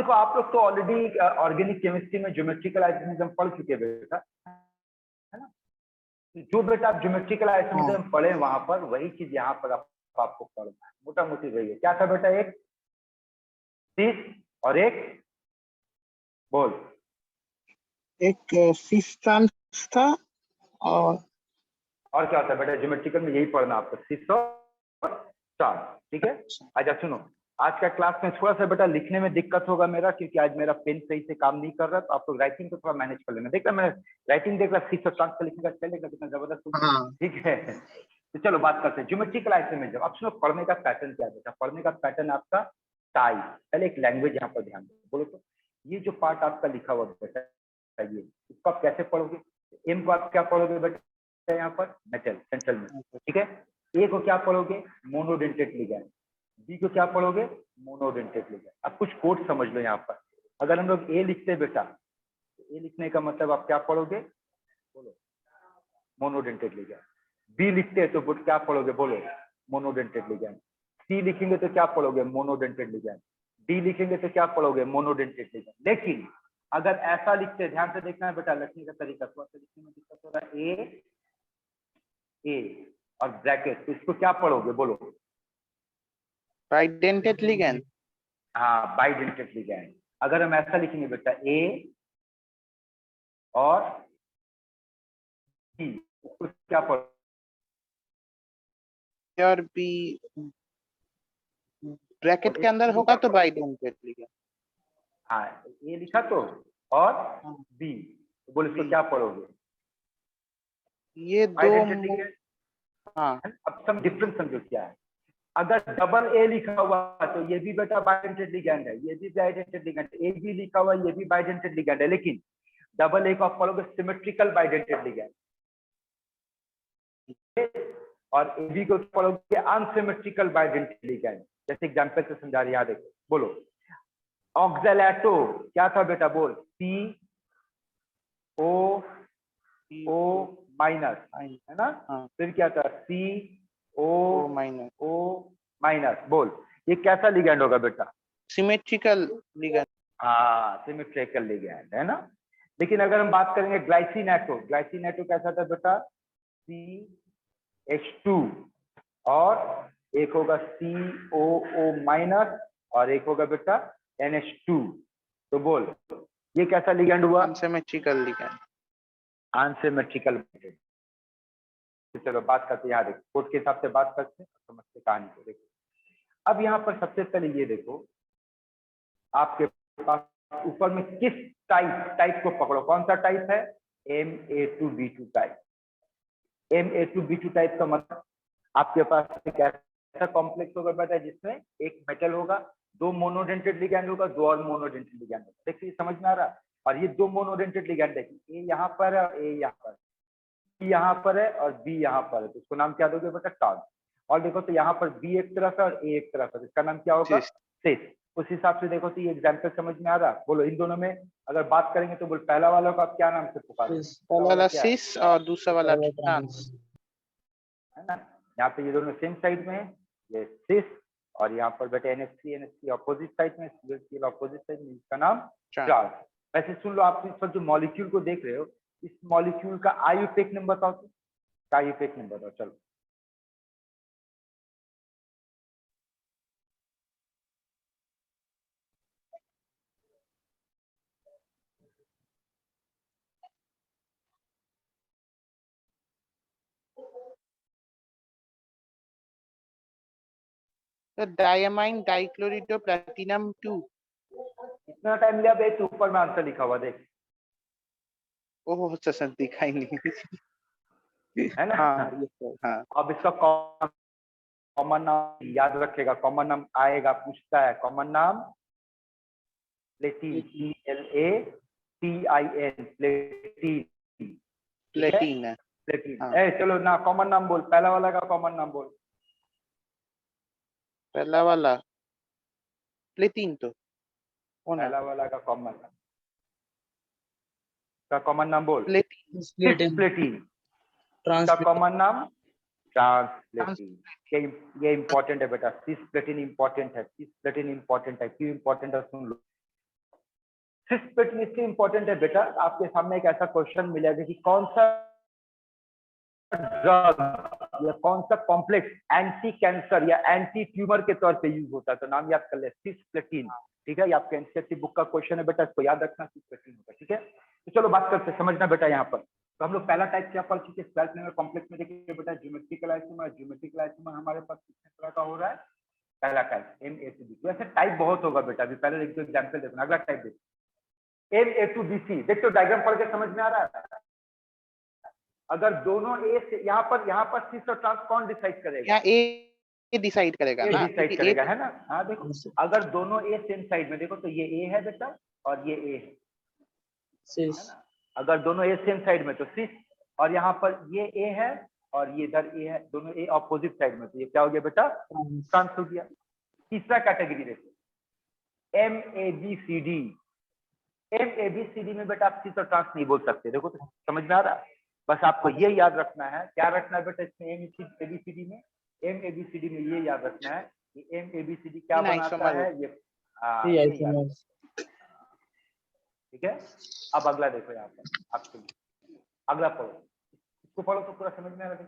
देखो आप लोग तो ऑलरेडी ऑर्गेनिक केमिस्ट्री में ज्योमेट्रिकल आइसोमेरिज्म पढ़ चुके हैं बेटा, है ना। जो बेटा आप ज्योमेट्रिकल आइसोमेरिज्म पढ़े वहां पर वही चीज यहाँ पर आपको पढ़ना है, मोटा मोटी वही है। क्या था बेटा? एक सिस और एक बोल, एक सिस्टम था और क्या होता है बेटा ज्योमेट्रिकल में? यही पढ़ना आपको, सिस और स्टार। ठीक है। अच्छा सुनो, आज का क्लास में थोड़ा सा बेटा लिखने में दिक्कत होगा मेरा, क्योंकि आज मेरा पेन सही से काम नहीं कर रहा, तो आप लोग राइटिंग को थोड़ा मैनेज कर लेना। देख रहा मैं राइटिंग देख रहा, सिस और स्टार लिखने का चलेगा कितना जबरदस्त। ठीक है, तो चलो बात करते हैं ज्योमेट्रिकल आइसोमेरिज्म। अब सुनो, पढ़ने का पैटर्न क्या है? पढ़ने का पैटर्न आपका टाइप। पहले एक लैंग्वेज यहाँ पर ध्यान दो, बोलो तो ये जो पार्ट आपका लिखा हुआ बेटा, ये इसको आप कैसे पढ़ोगे? एम को आप क्या पढ़ोगे बेटा? यहाँ पर मेटल सेंट्रल में, ठीक है। ए को क्या पढ़ोगे? Monodentate ligand. बी को क्या पढ़ोगे? Monodentate ligand. अब कुछ कोड समझ लो यहाँ पर। अगर हम लोग ए लिखते हैं बेटा, तो ए लिखने का मतलब आप क्या पढ़ोगे? बोलो, मोनोडेंटेट लिगैंड। बी लिखते हैं तो क्या पढ़ोगे? बोलो, मोनोडेंटेट लिगैंड। सी लिखेंगे तो क्या पढ़ोगे? Monodentate ligand. डी लिखेंगे तो क्या पढ़ोगे? Monodentate ligand. लेकिन अगर ऐसा लिखते हैं, ध्यान से देखना है बेटा, लिखने का तरीका थोड़ा सा लिखने में दिक्कत हो रहा है, ए और ब्रैकेट, तो इसको क्या पढ़ोगे? बोलो, बाइडेंटेट लिगैंड। हाँ, बाइडेंटेट लिगैंड। अगर हम ऐसा लिखेंगे बेटा, ए और बी, उसको क्या पढ़ोगे? और बी ब्रैकेट के अंदर होगा तो बाइडेंटेट लिगैंड। हाँ, ए लिखा तो और बी, तो बोलो इसको क्या पढ़ोगे? ये दो। हाँ, अब सब डिफरेंस समझो क्या है। अगर डबल ए लिखा हुआ तो ये भी बेटा बाइडेंटेट लिगैंड है, ये भी बाइडेंटेट लिगैंड है। ए भी लिखा हुआ ये भी बाइडेंटेट लिगैंड है, लेकिन डबल ए को आप पढ़ोगे सिमेट्रिकल बाइडेंटेट लिगैंड, और ए बी को पढ़ोगे अनसिमेट्रिकल बाइडेंटेट लिगैंड। जैसे एग्जांपल से समझा रहे, यहाँ देखो, बोलो ऑक्सैलेटो क्या था बेटा? बोल, सी ओ ओ माइनस, है ना। फिर क्या था? सी ओ माइनस। बोल, ये कैसा लिगैंड होगा बेटा? Symmetrical ligand. हाँ, सिमेट्रिकल लिगैंड, है ना। लेकिन अगर हम बात करेंगे ग्लाइसिनेटो, ग्लाइसिनेटो कैसा था बेटा? CH2 और एक होगा COO माइनस और एक होगा बेटा NH2। तो बोल, ये कैसा लिगैंड हुआ? Unsymmetrical ligand. अनसिमेट्रिकल। चलो बात करते हैं, यहाँ देखो कोड के हिसाब से बात करते हैं, समझते कहानी को। देखो अब यहाँ पर सबसे पहले ये देखो, आपके पास ऊपर में किस टाइप को पकड़ो। कौन सा टाइप है? Ma2B2 type. Ma2B2 टाइप का मतलब आपके पास एक ऐसा कॉम्प्लेक्स होगा बेटा जिसमें एक मेटल होगा, दो मोनोडेंटेट लिगैंड होगा, दो और मोनोडेंटेट लिगैंड होगा। देखिए समझ में आ रहा है? और ये दो मोनोडेंटेट लिगैंड है, ए यहाँ पर है और ए यहाँ पर, बी यहाँ पर है और बी यहाँ पर है, तो इसको नाम क्या दोगे बेटा? टॉर्क। और देखो तो यहाँ पर बी एक तरफ है और ए एक तरफ है, इसका नाम क्या होगा? सिस। उस हिसाब से देखो तो ये एग्जाम्पल समझ में आ रहा? बोलो इन दोनों में अगर बात करेंगे तो बोल, पहला वाला को आप क्या नाम से पुकारोगे? पहला वाला सिस और दूसरा वाला ट्रांस, है ना। यहाँ पे ये दोनों सेम साइड में है, ये सिस, और यहाँ पर बेटा NH3 ऑपोजिट साइड में, ऑपोजिट साइड में, इसका नाम ट्रांस। वैसे सुन लो, आप इस पर जो मॉलिक्यूल को देख रहे हो, इस मॉलिक्यूल का आयुपेक नंबर बताओ तो, क्या आयुपेक नंबर बताओ? चलो तो डायमाइन डाइक्लोरिडो प्लैटिनम 2। इतना टाइम लिया बे, ऊपर में आंसर लिखा हुआ देख। ओह सर दिखाई नहीं है ना। हाँ। अब इसका कॉमन नाम याद रखेगा, कॉमन नाम आएगा, पूछता है कॉमन नाम प्लेटिन, PLATIN, प्लेटिन। प्लेटिन है। प्लेटिन। ए चलो ना, कॉमन नाम बोल, पहला वाला का कॉमन नाम बोल। पहला वाला प्लेटिन, तो पहला वाला का कॉमन नाम, का कॉमन नाम बोल। प्लेटिन। प्लेटिन का कॉमन नाम ट्रांसप्लेटिन। ये इंपॉर्टेंट है बेटा, सिस प्लेटिन इंपॉर्टेंट है, सिस प्लेटिन इंपॉर्टेंट है। क्यों इंपॉर्टेंट है सुन लो। सिस्प्लेटिन इसलिए इंपॉर्टेंट है बेटा, आपके सामने एक ऐसा क्वेश्चन मिलेगा कि कौन सा ड्रग या कौन सा कॉम्प्लेक्स एंटी कैंसर या एंटी ट्यूमर के तौर पे यूज होता है, तो नाम याद कर ले, सिस्प्लेटिन। ठीक है, ये आपके एनसीईआरटी बुक का क्वेश्चन है बेटा, इसको याद रखना, सिस्प्लेटिन होगा। ठीक है, तो चलो बात करते हैं, समझना बेटा यहाँ पर। तो हम लोग पहला टाइप क्या पढ़ चुके, ट्वेल्थ में कॉम्प्लेक्स में देखिए बेटा, ज्योमेट्रिकल आइसोमर। ज्योमेट्रिकल आइसोमर हमारे पास कितने तरह का हो रहा है, पहला टाइप MA2B। तो ऐसे टाइप बहुत होगा बेटा, अभी पहले एक दो एग्जाम्पल देखना। अगला टाइप देखो MA2BC, देख तो डायग्राम पढ़ के समझ में आ रहा है। अगर दोनों ए से यहाँ पर सिस और ट्रांस कौन डिसाइड करेगा, यहाँ ए डिसाइड करेगा ए ना, डिसाइड क्योंकि करेगा, है ना। हाँ देखो, अगर दोनों ए सेम साइड में, देखो तो ये ए है बेटा और ये ए है ना। अगर दोनों ए सेम साइड में तो सिस, और यहाँ पर ये ए है और ये इधर ए है, दोनों ए ऑपोजिट साइड में, तो ये क्या हो गया बेटा, ट्रांस हो गया। तीसरा कैटेगरी देखो MABCD। MABCD में बेटा आप सिस और ट्रांस नहीं बोल सकते, देखो तो समझ में आ रहा है। बस आपको ये याद रखना है, क्या रखना है बेटा इसमें, MABCD में, MABCD में ये याद रखना है कि MABCD क्या बनाता है, ये ठीक है। अब अगला देखो यहाँ पर आपके लिए, अगला पढ़ो, इसको पढ़ो तो पूरा समझ में आ रहा है।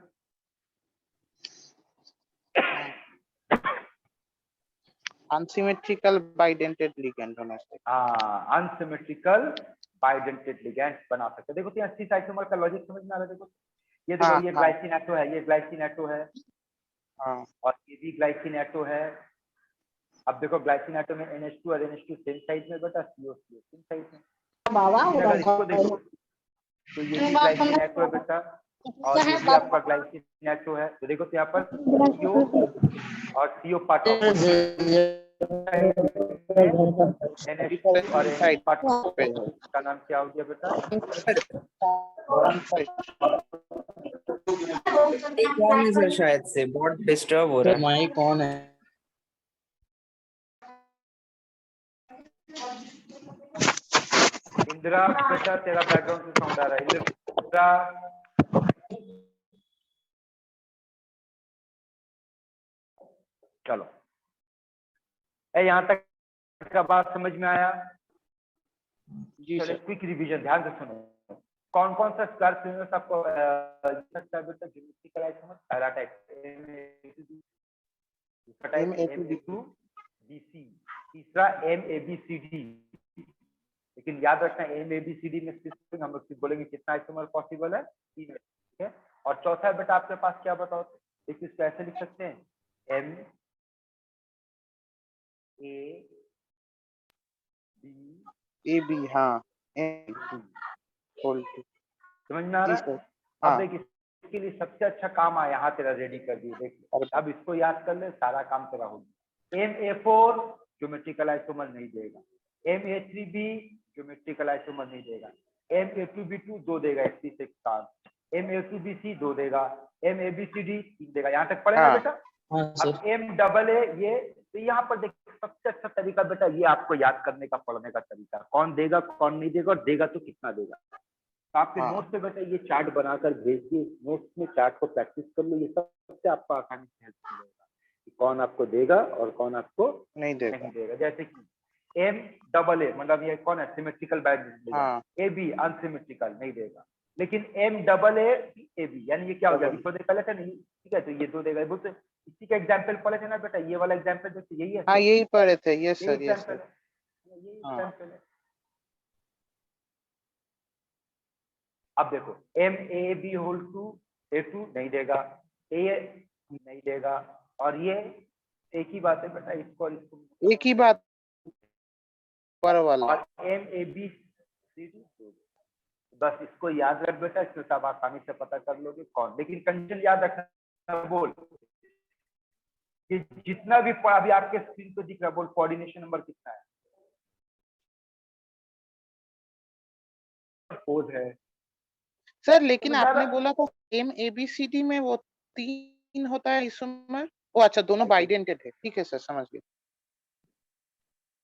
अनसिमेट्रिकल बाइडेंटेड लिगेंड होना चाहिए। हाँ, अनसिमेट्रिकल बाइडेंटेड लिगेंड बना सकते हैं। देखो तो यहाँ सिस आइसोमर का लॉजिक समझ में आ रहा है। देखो ये देखो, हाँ, ये हाँ, ग्लाइसिन एटो है, ये ग्लाइसिन एटो है, हाँ, और ये भी ग्लाइसिन एटो है। अब देखो ग्लाइसिन एटो में NH2 और NH2 सेम साइड में बेटा, CO सेम साइड में। लेकिन अगर इसको देखो तो ये भी ग्लाइसिन एटो है बेटा, और ये भी आपका ग्लाइसिन एटो है। तो देखो तो यहाँ पर CO और CO पार्ट ऑपोजिट NH2 और NH पार्ट का नाम क्या हो गया बेटा, कौन है सर, शायद से बहुत डिस्टर्ब हो रहा है। माइक कौन है? इंदिरा बेटा तेरा बैकग्राउंड से साउंड आ रहा है, इंदिरा। चलो यहाँ तक का बात समझ में आया जी सर। क्विक रिवीजन ध्यान से सुनो, कौन कौन सा स्क्वायर फ्रेमवर्क आपको सकता है बेटा, ज्योमेट्रिकल आइसोमर पहला टाइप, दूसरा टाइप MA2BC, तीसरा MABCD। लेकिन याद रखना MABCD में सिर्फ हम लोग बोलेंगे कितना आइसोमर पॉसिबल है, 3। ठीक है, और चौथा बेटा आपके पास क्या बताओ, देखिए इसको ऐसे लिख सकते हैं AB, हाँ, समझ में आ रहा है। अब देख इसके लिए सबसे अच्छा काम आया, यहाँ तेरा रेडी कर दिए, देख अब इसको याद कर ले, सारा काम तेरा हो गया। MA4 ज्योमेट्रिकल आइसोमर नहीं देगा, MA3B ज्योमेट्रिकल आइसोमर नहीं देगा, MA2B2 2 देगा, 1 काम, MA2BC 2 देगा, MABCD 3 देगा। यहाँ तक पढ़ेगा बेटा। अब MAA ये, तो यहाँ पर देख सबसे अच्छा तरीका बेटा ये आपको याद करने का, पढ़ने का तरीका, कौन देगा कौन नहीं देगा, और देगा तो कितना देगा। तो आपके नोट पे बेटा ये चार्ट बनाकर भेज दिए, नोट्स में चार्ट को प्रैक्टिस कर लो, ये सबसे आपको आसानी से हेल्प मिलेगा कि कौन आपको देगा और कौन आपको नहीं देगा। जैसे कि MAA मतलब ये कौन है, सिमेट्रिकल बाइडेंटेड, AB अनसिमेट्रिकल नहीं देगा, लेकिन MAA यानी ये क्या हो गया, इसको पहले था नहीं, ठीक है, तो ये 2 देगा। बोलते इसी का एग्जांपल पढ़े थे ना बेटा, ये वाला एग्जांपल देखिए, यही है। हाँ, यही पढ़े थे, यस सर, यही एग्जांपल है। अब देखो MAB होल टू A2 नहीं देगा, A नहीं देगा, और ये एक ही बात है बेटा, इसको और इसको एक ही बात पर वाला, और MABCD बस इसको याद रख बेटा, इसमें सब आसानी से पता कर लोगे कौन। लेकिन कंडीशन याद रखना, बोल कि जितना भी अभी आपके स्क्रीन पे दिख रहा है, बोल कोऑर्डिनेशन नंबर कितना है, 4 है सर। लेकिन आपने बोला था MABCD में वो 3 होता है आइसोमर। ओ अच्छा, दोनों बाइडेंटेड है, ठीक है सर, समझ गए।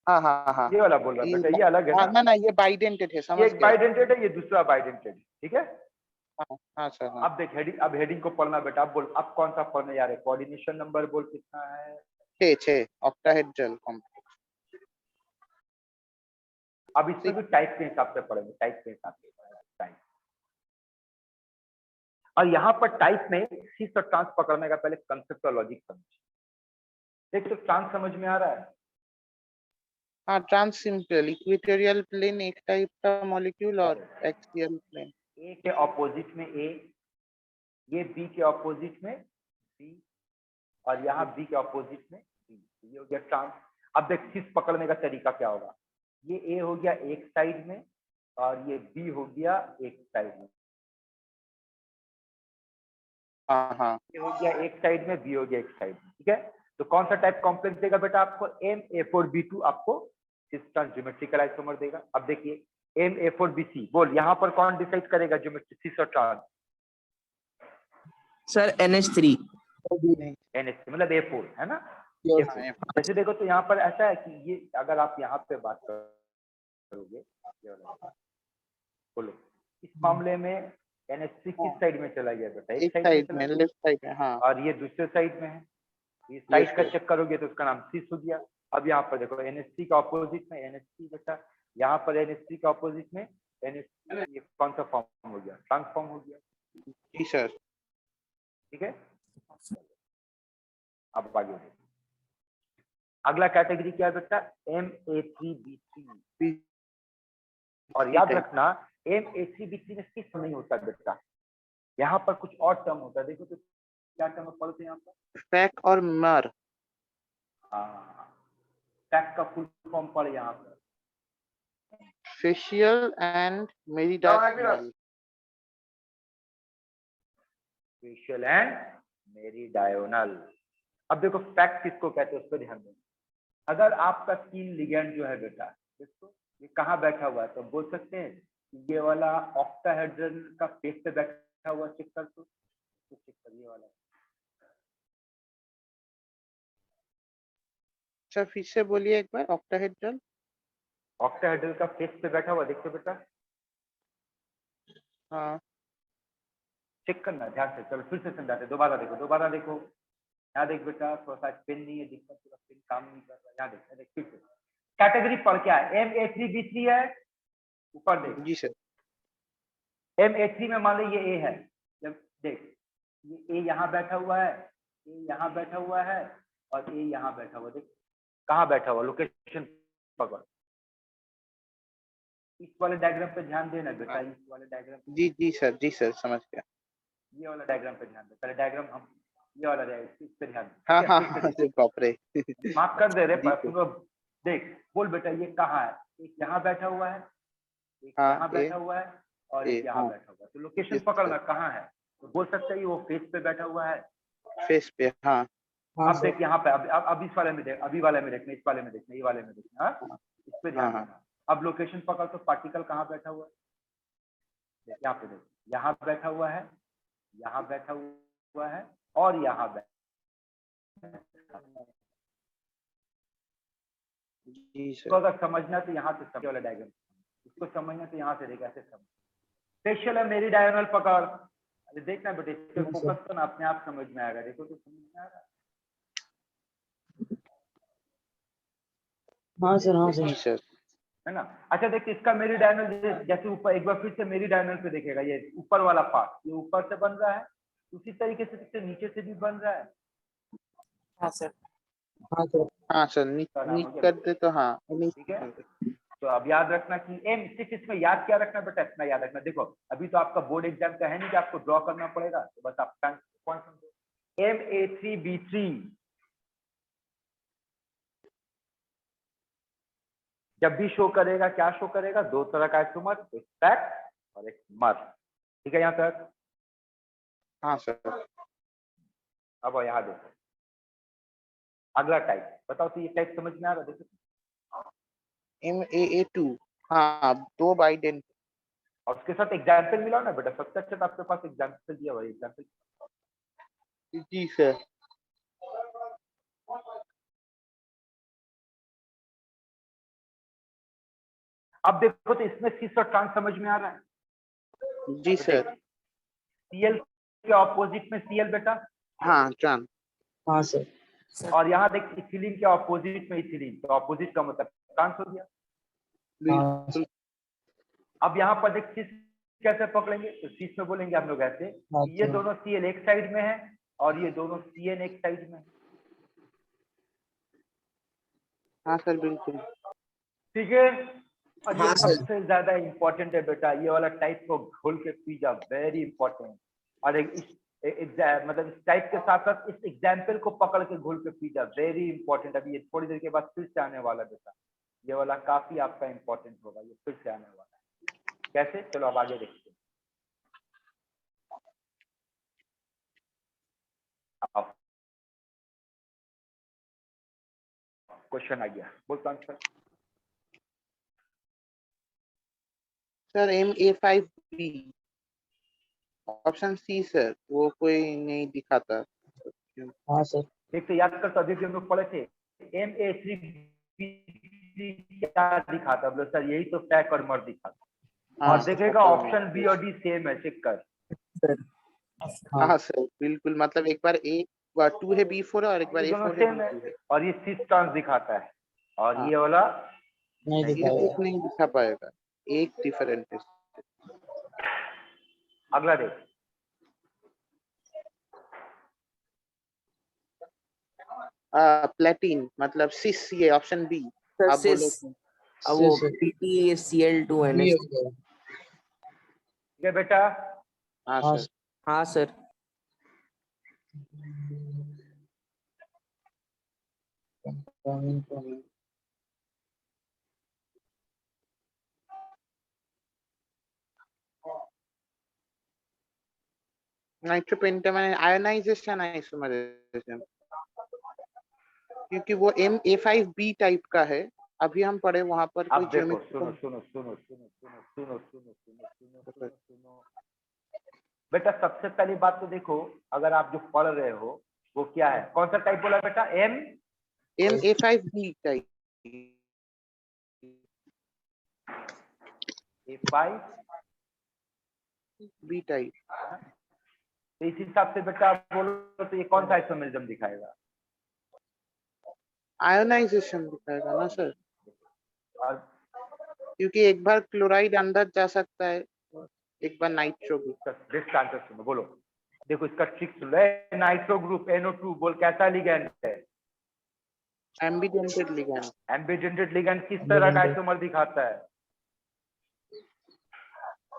हाँ, हाँ, हाँ, ये वाला बोल रहा बेटा, ये अलग है ना, ये बाइडेंटेड है, समझ ये गए। बाइडेंटेड है, ये दूसरा बाइडेंटेड है, ठीक है। हाँ सर, हाँ। अब देख हेडिंग, अब हेडिंग को पढ़ना बेटा। अब बोल, अब कौन सा पढ़ने जा रहे, कोऑर्डिनेशन नंबर बोल कितना है, 6 ऑक्टाहेड्रल कॉम्प्लेक्स। अब इसमें भी टाइप के हिसाब से पढ़ेंगे, टाइप के हिसाब से टाइप। और यहाँ पर टाइप में सिस और ट्रांस पकड़ने का पहले कंसेप्ट और लॉजिक समझिए। देख तो ट्रांस समझ में आ रहा है? हाँ, ट्रांस सिंपल इक्वेटोरियल प्लेन एक टाइप का मॉलिक्यूल और एक्सियल प्लेन ए के ऑपोजिट में ए, ये बी के ऑपोजिट में बी, और यहाँ बी के ऑपोजिट में बी, ये हो गया ट्रांस। अब देख सिस पकड़ने का तरीका क्या होगा, ये ए हो गया एक साइड में और ये बी हो गया एक साइड में, हाँ ये हो गया एक साइड में, बी हो गया एक साइड में, ठीक है। तो कौन सा टाइप कॉम्प्लेक्स देगा बेटा आपको, MA4B2 आपको सिस ट्रांस ज्योमेट्रिकल आइसोमर देगा। अब देखिए MA4BC, बोल यहाँ पर कौन डिसाइड करेगा ज्योमेट्री सिस और ट्रांस? Sir NH3। NH मतलब A4 है ना, Yes, A4। जैसे देखो तो यहाँ पर ऐसा है कि ये अगर आप यहाँ पे बात करोगे, बोलो इस मामले में NH3 किस साइड में चला गया बेटा, एक साइड में, लेफ्ट साइड में। हाँ, और ये दूसरे साइड में है, ये साइड का चेक करोगे तो उसका नाम सिस हो गया। अब यहाँ पर देखो NH3 का ऑपोजिट में NH3 बेटा, यहाँ पर NH3 का ऑपोजिट में NH3, ये कौन सा फॉर्म हो गया, ट्रांसफॉर्म हो गया, जी सर। ठीक है। अब आगे बढ़ो। अगला कैटेगरी क्या है बेटा, MA3B3। और याद रखना MA3B3 में सिस नहीं होता बेटा, यहाँ पर कुछ और टर्म होता है। देखो तो क्या टर्म पढ़ते हैं यहाँ पर, फैक और मर। हाँ, फैक का फुल फॉर्म पढ़ यहाँ पर, facial and meridional. Facial and meridional. अब देखो फैक्ट किसको कहते हैं उस पर ध्यान दें। अगर आपका स्किन लिगेंड जो है बेटा, देखो ये कहाँ बैठा हुआ है, तो बोल सकते हैं कि ये वाला ऑक्टाहेड्रल का फेस पे बैठा हुआ, चेक कर तो चेक कर, ये वाला। अच्छा, फिर से बोलिए एक बार। ऑक्टाहेड्रल, ऑक्टाहेड्रल का फेस पे बैठा हुआ, देखो बेटा, हाँ चेक करना ध्यान से। चलो फिर से समझाते, दोबारा देखो, दोबारा देखो, यहाँ देख बेटा, थोड़ा सा पेन नहीं है, दिक्कत, पूरा पेन काम नहीं कर रहा, यहाँ देख, देख फिर से कैटेगरी पढ़ क्या है, MA3B3 है, ऊपर देख जी सर। MA3 में मान लो ये A है, जब देख ये A यहाँ बैठा हुआ है, A यहाँ बैठा हुआ है और A यहाँ बैठा हुआ, देख कहाँ बैठा हुआ, लोकेशन पकड़। इस वाले डायग्राम पे ध्यान देना बेटा, इस वाले डायग्राम, जी सर, समझ गया। ये वाला डायग्राम पे ध्यान दे, पहले डायग्राम हम ये वाला डायग्राम, इस पे ध्यान दे। हाँ, बाप रे। माफ कर दे रे, देख बोल बेटा ये कहाँ है, एक यहाँ बैठा हुआ है, एक यहाँ बैठा हुआ है और एक यहाँ बैठा हुआ है, तो लोकेशन पकड़ना कहाँ है, तो बोल सकते हैं वो फेस पे बैठा हुआ है, फेस पे। हाँ, अब देख यहाँ पे, अब इस वाले में देख, अभी वाले में देखना, इस वाले में देखना, ये वाले में देखना, इस पे ध्यान देना। अब लोकेशन पकड़ तो पार्टिकल कहाँ बैठा हुआ है, देख यहाँ पे, देख यहाँ बैठा हुआ है, यहाँ बैठा हुआ है और यहाँ बैठा। जी सर। तो अगर समझना तो यहाँ से समझ वाला डायग्राम, इसको समझना तो यहाँ से देख, ऐसे समझ। फेशियल है मेरी डायगोनल पकड़, अरे देखना बेटे, इस पे फोकस करना, अपने आप समझ में आएगा, देखो तो समझ में आ रहा है। हाँ सर है ना। अच्छा देखिए इसका मेरी डायगोनल, जैसे ऊपर एक बार फिर से मेरी डायगोनल पे देखेगा, ये ऊपर वाला पार्ट, ये ऊपर से बन रहा है, उसी तरीके से नीचे से भी बन रहा है। हाँ सर नीचे कर दे तो हाँ, ठीक है। तो अब याद रखना कि एम, सिर्फ इसमें याद क्या रखना बेटा, इतना याद रखना। देखो अभी तो आपका बोर्ड एग्जाम का है नहीं कि आपको ड्रॉ करना पड़ेगा, तो बस आप पॉइंट समझो। MA3B3 जब भी शो करेगा, क्या शो करेगा, दो तरह का आइसोमर, एक पैक और एक मर, ठीक है यहाँ तक। हाँ सर। अब यहाँ देखो अगला टाइप, बताओ तो ये टाइप समझ में आ रहा है, देखो MAA2, हाँ, दो बाइडेंट। और उसके साथ एग्जाम्पल मिलाओ ना बेटा, सबसे अच्छा तो आपके पास एग्जाम्पल दिया हुआ है, एग्जाम्पल। जी सर। अब देखो तो इसमें सिस और ट्रांस समझ में आ रहा है। जी सर। Cl के ऑपोजिट में Cl बेटा, हाँ ट्रांस। हाँ सर और यहाँ देख इथिलीन के ऑपोजिट में इथिलीन, तो ऑपोजिट का मतलब ट्रांस हो गया। बिल्कुल सर। अब यहाँ पर देख cis कैसे पकड़ेंगे, तो cis में बोलेंगे हम लोग ऐसे, ये दोनों Cl एक साइड में है और ये दोनों Cn एक साइड में है। हाँ सर बिल्कुल। ठीक है, और ये हाँ सर। सबसे ज्यादा इंपॉर्टेंट है बेटा, ये वाला टाइप को घोल के पी जा, वेरी इंपॉर्टेंट। और मतलब इस टाइप के साथ साथ इस एग्जाम्पल को पकड़ के घोल के पी जा, वेरी इंपॉर्टेंट। अभी ये थोड़ी देर के बाद फिर से आने वाला बेटा, ये वाला काफी आपका इंपॉर्टेंट होगा, ये फिर से आने वाला है। कैसे, चलो अब आगे देखते हैं। क्वेश्चन आ गया, बोलता answer. Sir MA5B option C sir, वो कोई नहीं दिखाता। हाँ सर। एक तो याद कर, तो अभी भी हम लोग पढ़े थे MA3 क्या दिखाता, बोले सर यही तो टैक और मर दिखाता। और देखेगा ऑप्शन बी और डी सेम है, चेक कर। हाँ सर बिल्कुल, मतलब एक बार A 2 है B4 और एक बार ये दोनों A4 सेम है है, B2 है। और ये सिस टर्म्स दिखाता है, और हाँ। ये वाला नहीं ये दिखाएगा। एक नहीं दिखा पाएगा, एक डिफरेंट है। अगला देख। प्लेटिन मतलब सिस, ये ऑप्शन बी। सर आप बोलो। सिस, अब वो सिस। PtCl2NH। ठीक है बेटा, हाँ हाँ सर। हाँ सर। नाइट्रोपेंटामाइन आयोनाइजेशन आइसोमराइजेशन, क्योंकि वो MA5B टाइप का है। अभी हम पढ़े वहां पर कोई अब देखो, ज्योमेट्री। सुनो सुनो सुनो सुनो सुनो सुनो सुनो सुनो सुनो सुनो सुनो बेटा, सबसे पहली बात तो देखो, अगर आप जो पढ़ रहे हो वो क्या है, कौन सा टाइप बोला बेटा, MA5B type. A5 B type. तो इस हिसाब से बेटा आप बोलो तो ये कौन सा आइसोमेरिज्म दिखाएगा। आयोनाइजेशन दिखाएगा ना सर, और क्योंकि एक बार क्लोराइड अंदर जा सकता है, एक बार नाइट्रो भी। बेस्ट आंसर सुनो, बोलो। देखो इसका ट्रिक सुनो, नाइट्रो ग्रुप NO2 बोल कैसा लिगैंड है, एम्बिडेंटेड लिगैंड। एम्बिडेंटेड लिगैंड किस तरह का आइसोमर दिखाता है,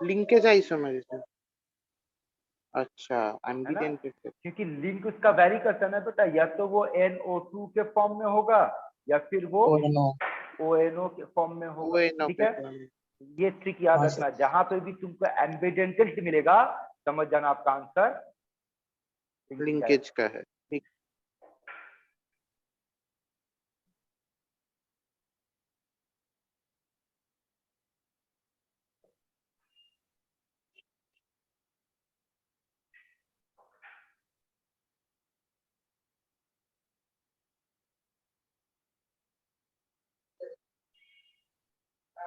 लिंकेज आइसोमराइजेशन। अच्छा, है ना, एम्बिडेंटेड। क्योंकि लिंक उसका वैरी करता है ना बेटा, या तो वो NO2 के फॉर्म में होगा या फिर वो ONO के फॉर्म में होगा। ONO ठीक के है, फॉर्म में। ये ट्रिक याद हाँ, रखना, जहां पे भी तुमको एम्बिडेंटेड मिलेगा समझ जाना आपका आंसर लिंकेज का है। ठीक।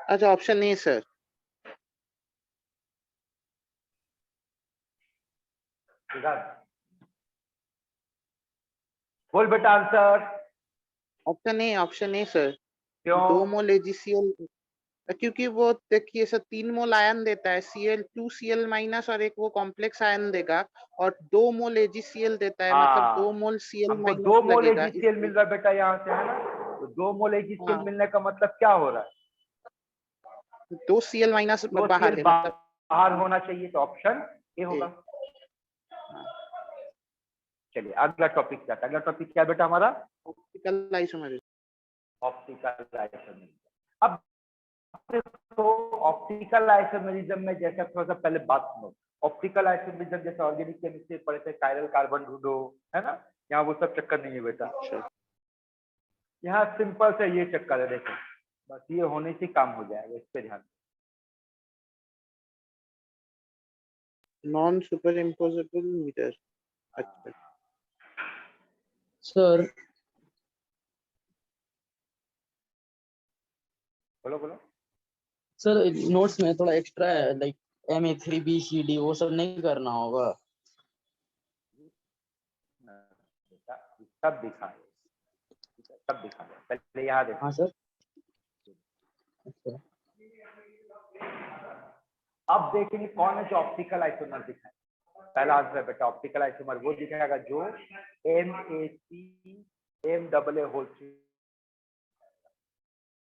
अच्छा, ऑप्शन ए सर। बोल बेटा आंसर। Option A sir. क्यों, 2 मोल AgCl, क्योंकि वो देखिए सर 3 मोल आयन देता है Cl 2Cl माइनस, और एक वो कॉम्प्लेक्स आयन देगा, और 2 मोल AgCl देता है, मतलब 2 मोल Cl हमको माइनस 2 मोल लगेगा। AgCl मिल रहा है बेटा यहाँ से, है ना, तो 2 मोल AgCl हाँ। मिलने का मतलब क्या हो रहा है, 2 Cl माइनस 2 बाहर Cl है, मतलब बाहर होना चाहिए, तो ऑप्शन ए होगा। चलिए अगला टॉपिक क्या था, अगला टॉपिक क्या बेटा हमारा, ऑप्टिकल आइसोमराइजेशन। Optical isomerism. अब तो ऑप्टिकल आइसोमेरिज्म में जैसा थोड़ा सा पहले बात सुनो, ऑप्टिकल आइसोमेरिज्म जैसे ऑर्गेनिक केमिस्ट्री पढ़े थे, कायरल कार्बन ढूंढो, है ना, यहाँ वो सब चक्कर नहीं है बेटा, अच्छा। यहाँ सिंपल से ये चक्कर है, देखो बस ये होने से काम हो जाएगा, इस पे ध्यान। Non superimposable meter. अच्छा सर। बोलो बोलो। सर नोट्स में थोड़ा एक्स्ट्रा है, लाइक MA3BCD वो सब नहीं करना होगा। बेटा सब दिखा, सब दिखा, पहले यहाँ देखो। हाँ सर। अच्छा। अब देखेंगे कौन है जो ऑप्टिकल आइसोमर दिखाए। पहला आंसर है बेटा ऑप्टिकल आइसोमर वो दिखाएगा जो MACMAA3।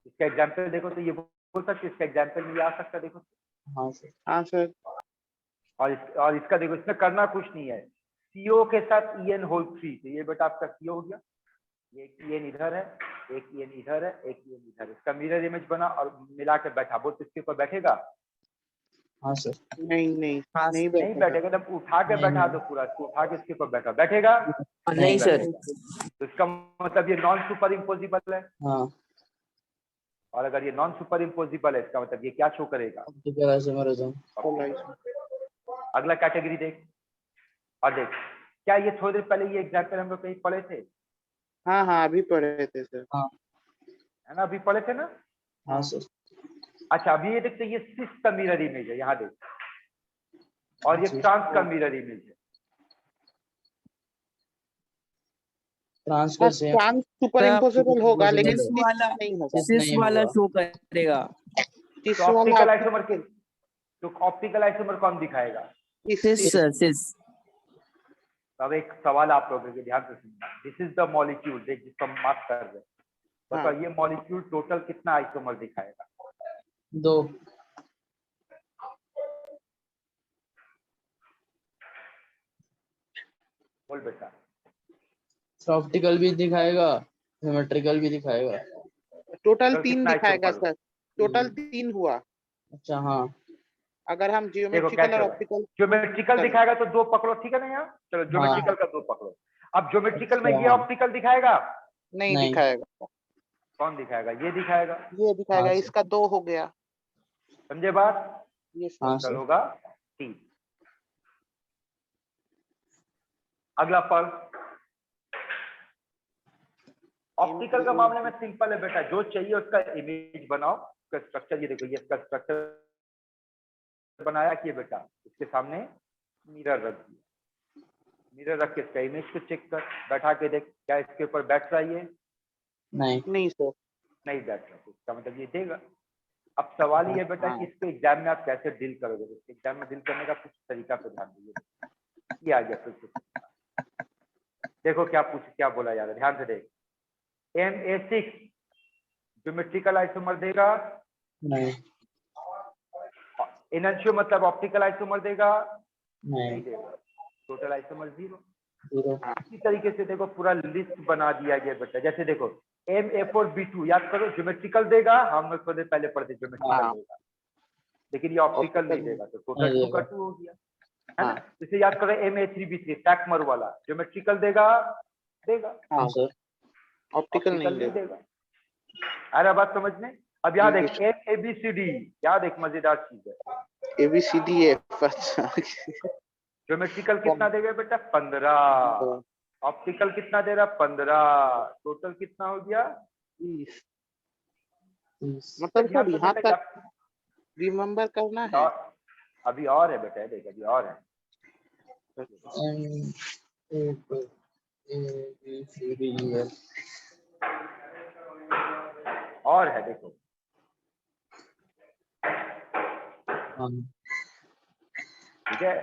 इसका एग्जांपल देखो तो ये बोल सकते इसका एग्जांपल में ये आ सकता है देखो। हाँ सर। हाँ सर। और इसका देखो इसमें करना कुछ नहीं है, CO के साथ EN3, तो ये बेटा आपका CO हो गया। ये एक EN इधर है, एक EN इधर है, एक EN इधर है। इसका मिरर इमेज बना और मिला के बैठा, बोल तो इसके ऊपर बैठेगा? हाँ सर। नहीं नहीं हाँ नहीं नहीं बैठेगा। तब उठा के नहीं, बैठा नहीं। दो पूरा, इसको उठा के इसके ऊपर बैठा, बैठेगा? नहीं सर। बैठेगा। तो इसका मतलब ये नॉन सुपर इम्पोजिबल है। हाँ। और अगर ये नॉन सुपर इम्पोजिबल है इसका मतलब ये क्या शो करेगा? Optical isomerism. अगला कैटेगरी देख, और देख क्या ये थोड़ी देर पहले ये एग्जाम्पल हम लोग कहीं पढ़े थे? हाँ हाँ अभी पढ़े थे सर। है ना, अभी पढ़े थे ना? हाँ सर। अच्छा अभी ये देखते ये सिस का मिरर इमेज है, यहाँ देख, और ये अच्छा। ट्रांस का मिरर इमेज है। ट्रांस कैसे? ट्रांस सुपर इम्पोसिबल होगा Impossible लेकिन सिस cis वाला नहीं होगा। cis सिस वाला होगा। शो करेगा। cis तो वाला ऑप्टिकल आइसोमर के, तो ऑप्टिकल आइसोमर कौन दिखाएगा? सिस सर सिस। अब एक सवाल आप लोगों के ध्यान से सुनना, दिस इज द मॉलिक्यूल, देख जिसको हम मार्क कर रहे हैं, बताओ ये मॉलिक्यूल टोटल कितना आइसोमर दिखाएगा? 2। बोल बेटा। ऑप्टिकल भी दिखाएगा, ज्योमेट्रिकल भी दिखाएगा। टोटल टोटल 3 कितना दिखाएगा आइसोमर? सर, टोटल 3 हुआ। अच्छा हाँ। अगर हम देखो जियोमेट्रिकल कैसे और होगा, ऑप्टिकल ज्योमेट्रिकल दिखाएगा तो 2 पकड़ो, ठीक है ना? यहाँ चलो हाँ। ज्योमेट्रिकल का 2 पकड़ो। अब ज्योमेट्रिकल में ये अच्छा। ऑप्टिकल दिखाएगा? नहीं नहीं। दिखाएगा। कौन दिखाएगा? ये दिखाएगा। ये दिखाएगा, हाँ सर। इसका 2 हो गया। समझे बात? ये सर। हाँ टोटल सर। होगा 3। अगला पढ़। ऑप्टिकल का मामले में सिंपल है बेटा, जो चाहिए उसका इमेज बनाओ, उसका स्ट्रक्चर ये देखो, ये इसका स्ट्रक्चर बनाया कि बेटा इसके सामने मिरर रख दिया, मिरर रख के इसका इमेज को चेक कर, बैठा के देख क्या इसके ऊपर बैठ रहा है ये? नहीं। नहीं सर। नहीं बैठ रहा, तो इसका मतलब ये देगा। अब सवाल ये है बेटा कि इसको एग्जाम में आप कैसे डील करोगे? एग्जाम में डील करने का कुछ तरीका पे ध्यान दीजिए। ये आ गया फिर से, देखो क्या क्या बोला जा रहा है, ध्यान से देख। MA6 ज्योमेट्रिकल आइसोमर देगा? नहीं। इनशियो मतलब ऑप्टिकल आइसोमर देगा? नहीं। देगा। Total isomer 0। 0। इसी तरीके से देखो पूरा लिस्ट बना दिया गया बेटा। जैसे देखो MA4B2 याद करो, ज्योमेट्रिकल देगा, हम लोग थोड़े पहले पढ़ते ज्योमेट्रिकल हाँ। देगा, लेकिन ये ऑप्टिकल नहीं देगा, तो टोटल नहीं 2 का देगा। 2 हो गया, है ना? इसे याद करो MA3B3 टैकमर वाला, ज्योमेट्रिकल देगा? देगा। हाँ सर। ऑप्टिकल नहीं नहीं देगा। देगा। अरे बात समझ में? अब याद जी, एक ABCD, याद एक मजेदार चीज है, ABCDF। अच्छा। ज्योमेट्रिकल कितना देगा बेटा? 15। ऑप्टिकल कितना दे रहा? 15। टोटल कितना हो गया? 20। 30। मतलब ध्यान सर से यहाँ बेटा, तक रिमेम्बर करना है। अभी और है बेटा, देख अभी और है। M A B C D E F। और है देखो, हाँ। ठीक है?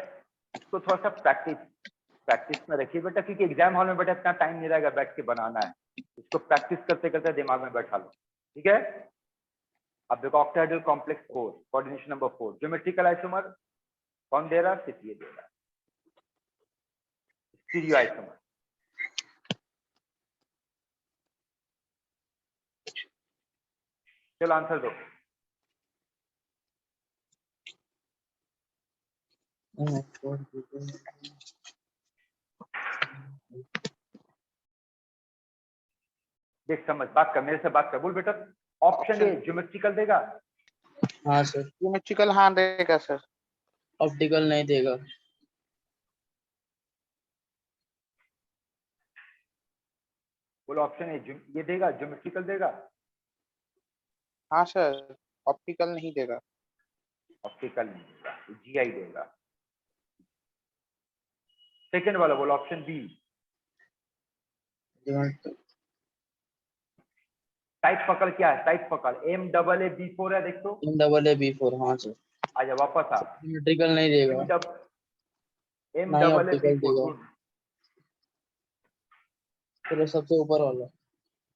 इसको थोड़ा सा प्रैक्टिस में रखिए बेटा, क्योंकि एग्जाम हॉल में बेटा इतना टाइम नहीं रहेगा बैठ के बनाना है, इसको प्रैक्टिस करते करते दिमाग में बैठा लो, ठीक है? अब देखो octahedral complex 4, coordination number 4, geometrical isomer कौन दे रहा? सिर्फ ये दे रहा, स्टीरियो आइसोमर। चलो आंसर दो। देख समझ, बात कर, मेरे से बात कर, बोल बेटा। ऑप्शन ए ज्योमेट्रिकल देगा? हाँ सर। ज्योमेट्रिकल हाँ देगा सर। ऑप्टिकल नहीं देगा। बोलो ऑप्शन ए ये देगा, ज्योमेट्रिकल देगा? हाँ सर ऑप्टिकल नहीं देगा। ऑप्टिकल नहीं देगा, GI देगा। सेकंड वाला बोलो, ऑप्शन बी। टाइप पकड़ क्या है? टाइप पकड़ MAAB4 है, देख तो। MAAB4 हाँ सर। आजा वापस आ। सिमेट्रिकल नहीं देगा, एम ना ही double A optical B four, देगा। गुड। फिर सबसे ऊपर वाला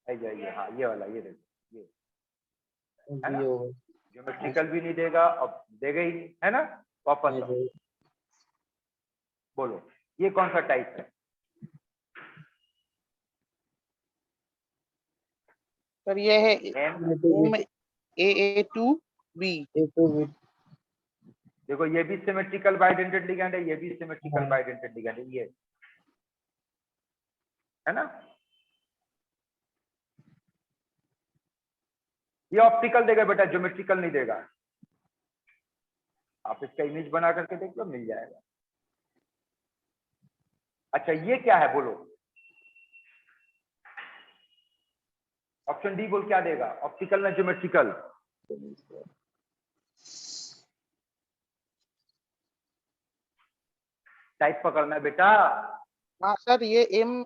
ये हाँ ये वाला, ये देखो ये है ना, ये होगा, ज्योमेट्रिकल भी नहीं देगा और देगा ही नहीं, है ना। वापस नहीं आओ, देगा। बोलो ये कौन सा टाइप है? सर ये है M, M A two B. देखो ये भी सिमेट्रिकल बाइडेंटेड लिगैंड है, ये भी सिमेट्रिकल हाँ। बाइडेंटेड लिगैंड है, ये है ना। ये ऑप्टिकल देगा बेटा, ज्योमेट्रिकल नहीं देगा। आप इसका इमेज बना करके देख लो, मिल जाएगा। अच्छा ये क्या है बोलो, ऑप्शन डी बोल, क्या देगा? ऑप्टिकल ना ज्योमेट्रिकल? टाइप पकड़ना है बेटा। हाँ सर ये एम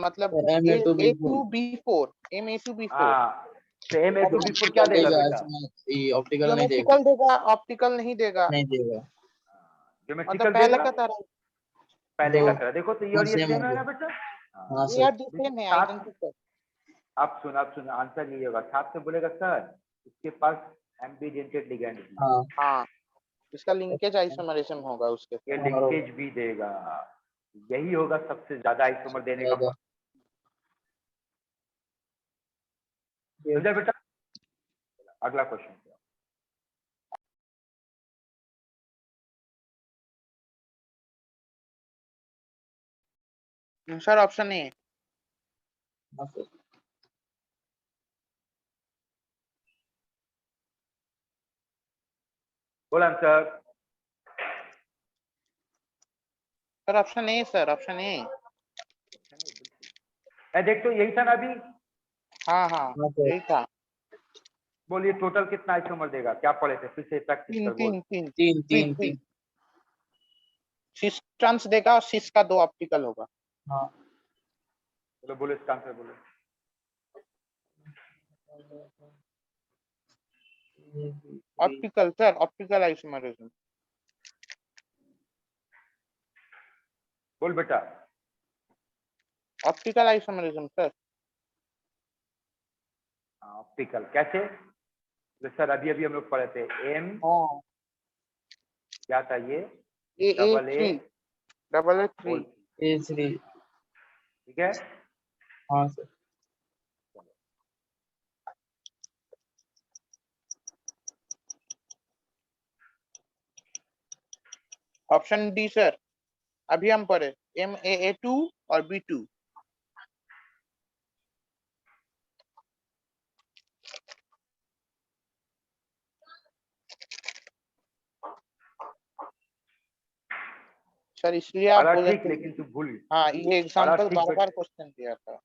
मतलब M A two A two B four, M A two B four हाँ, तो M A two B four क्या देगा बेटा? ऑप्टिकल नहीं देगा, ज्योमेट्रिकल देगा, ऑप्टिकल नहीं देगा। नहीं देगा। मतलब ज्योमेट्रिकल पहले देगा, का तरह। पहले दो का तरह। देखो तो ये और ये सेम हो सेम है ना गया। बेटा। हाँ ये सर, यार सेम है, सात, आइडेंटिकल। आप सुन आंसर ये होगा, साथ में बोलेगा सर इसके पास एम्बिडेंटेड लिगैंड भी, हाँ हाँ इसका लिंकेज आइसोमरिज्म होगा उसके ये साथ। लिंकेज भी देगा। यही होगा सबसे ज्यादा आइसोमर देने का। ज्यादा। समझा बेटा? अगला क्वेश्चन। सर ऑप्शन ए। हाँ सर, बोल answer. Sir option A, sir option ए। देख तो यही था ना अभी। हाँ हाँ हाँ सर, यही था। बोलिए टोटल कितना आइसोमर देगा, क्या पढ़े थे, फिर से प्रैक्टिस तीन कर बोल। तीन तीन तीन तीन थ्री। तीन। सिस टर्म्स देगा और सिस का 2 ऑप्टिकल होगा। हाँ बोलो बोलो इसका आंसर बोलो। Optical sir, optical isomerism. बोल बेटा। Optical isomerism sir. ऑप्टिकल कैसे? तो सर अभी अभी हम लोग पढ़े थे, एम हाँ क्या था ये, A double A three, double A three. Whole, A3। ठीक है। हाँ सर, ऑप्शन डी सर, अभी हम पढ़े एम ए टू और बी टू। सर इसलिए आप पढ़ा बोले ठीक, थे। लेकिन तू भूल। हाँ ये एग्जाम्पल ठीक बार बेटा। बार क्वेश्चन दिया था।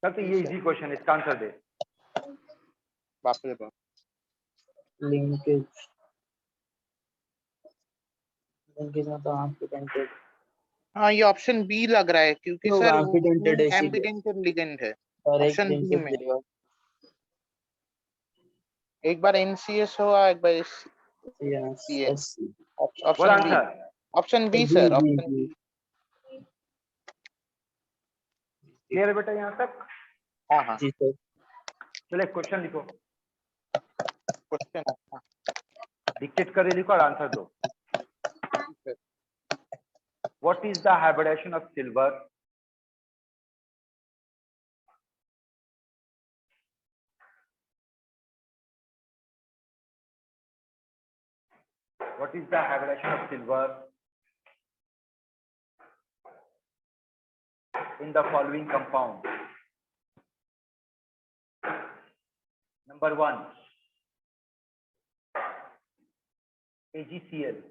सर तो ये इजी क्वेश्चन है, इसका आंसर दे। बाप रे बाप। लिंकेज, लिंकेज में तो एम्पिडेंटेड हाँ ये ऑप्शन बी लग रहा है, क्योंकि होगा, सर एम्पिडेंटेड है इसीलिए। एम्बिडेंटेड लिगेंड है। और एक ऑप्शन बी लिंकेज में देगा। एक बार एनसीएस हुआ, एक बार यस सीएस। एस। बोल option B, answer. Option B B sir, B option B. B. Clear है बेटा यहाँ तक? हाँ हाँ जी सर। चलो एक क्वेश्चन लिखो, क्वेश्चन। डिक्टेट कर लिखो और आंसर दो। What is the hybridization of silver? What is the hybridization of silver in the following compound? Number 1, AgCl.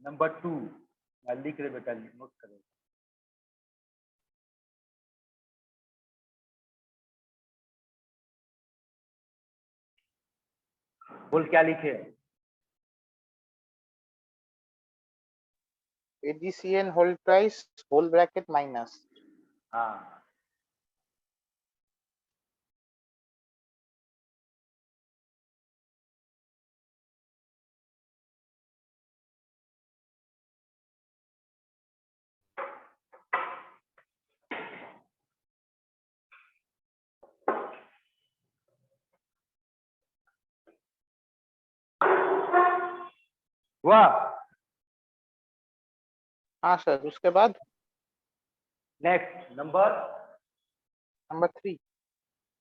Number 2, लिख रहे बेटा, नोट करो। बोल क्या लिखे? AGCN whole price whole bracket minus. हाँ वाह। हाँ सर, उसके बाद नेक्स्ट नंबर नंबर 3।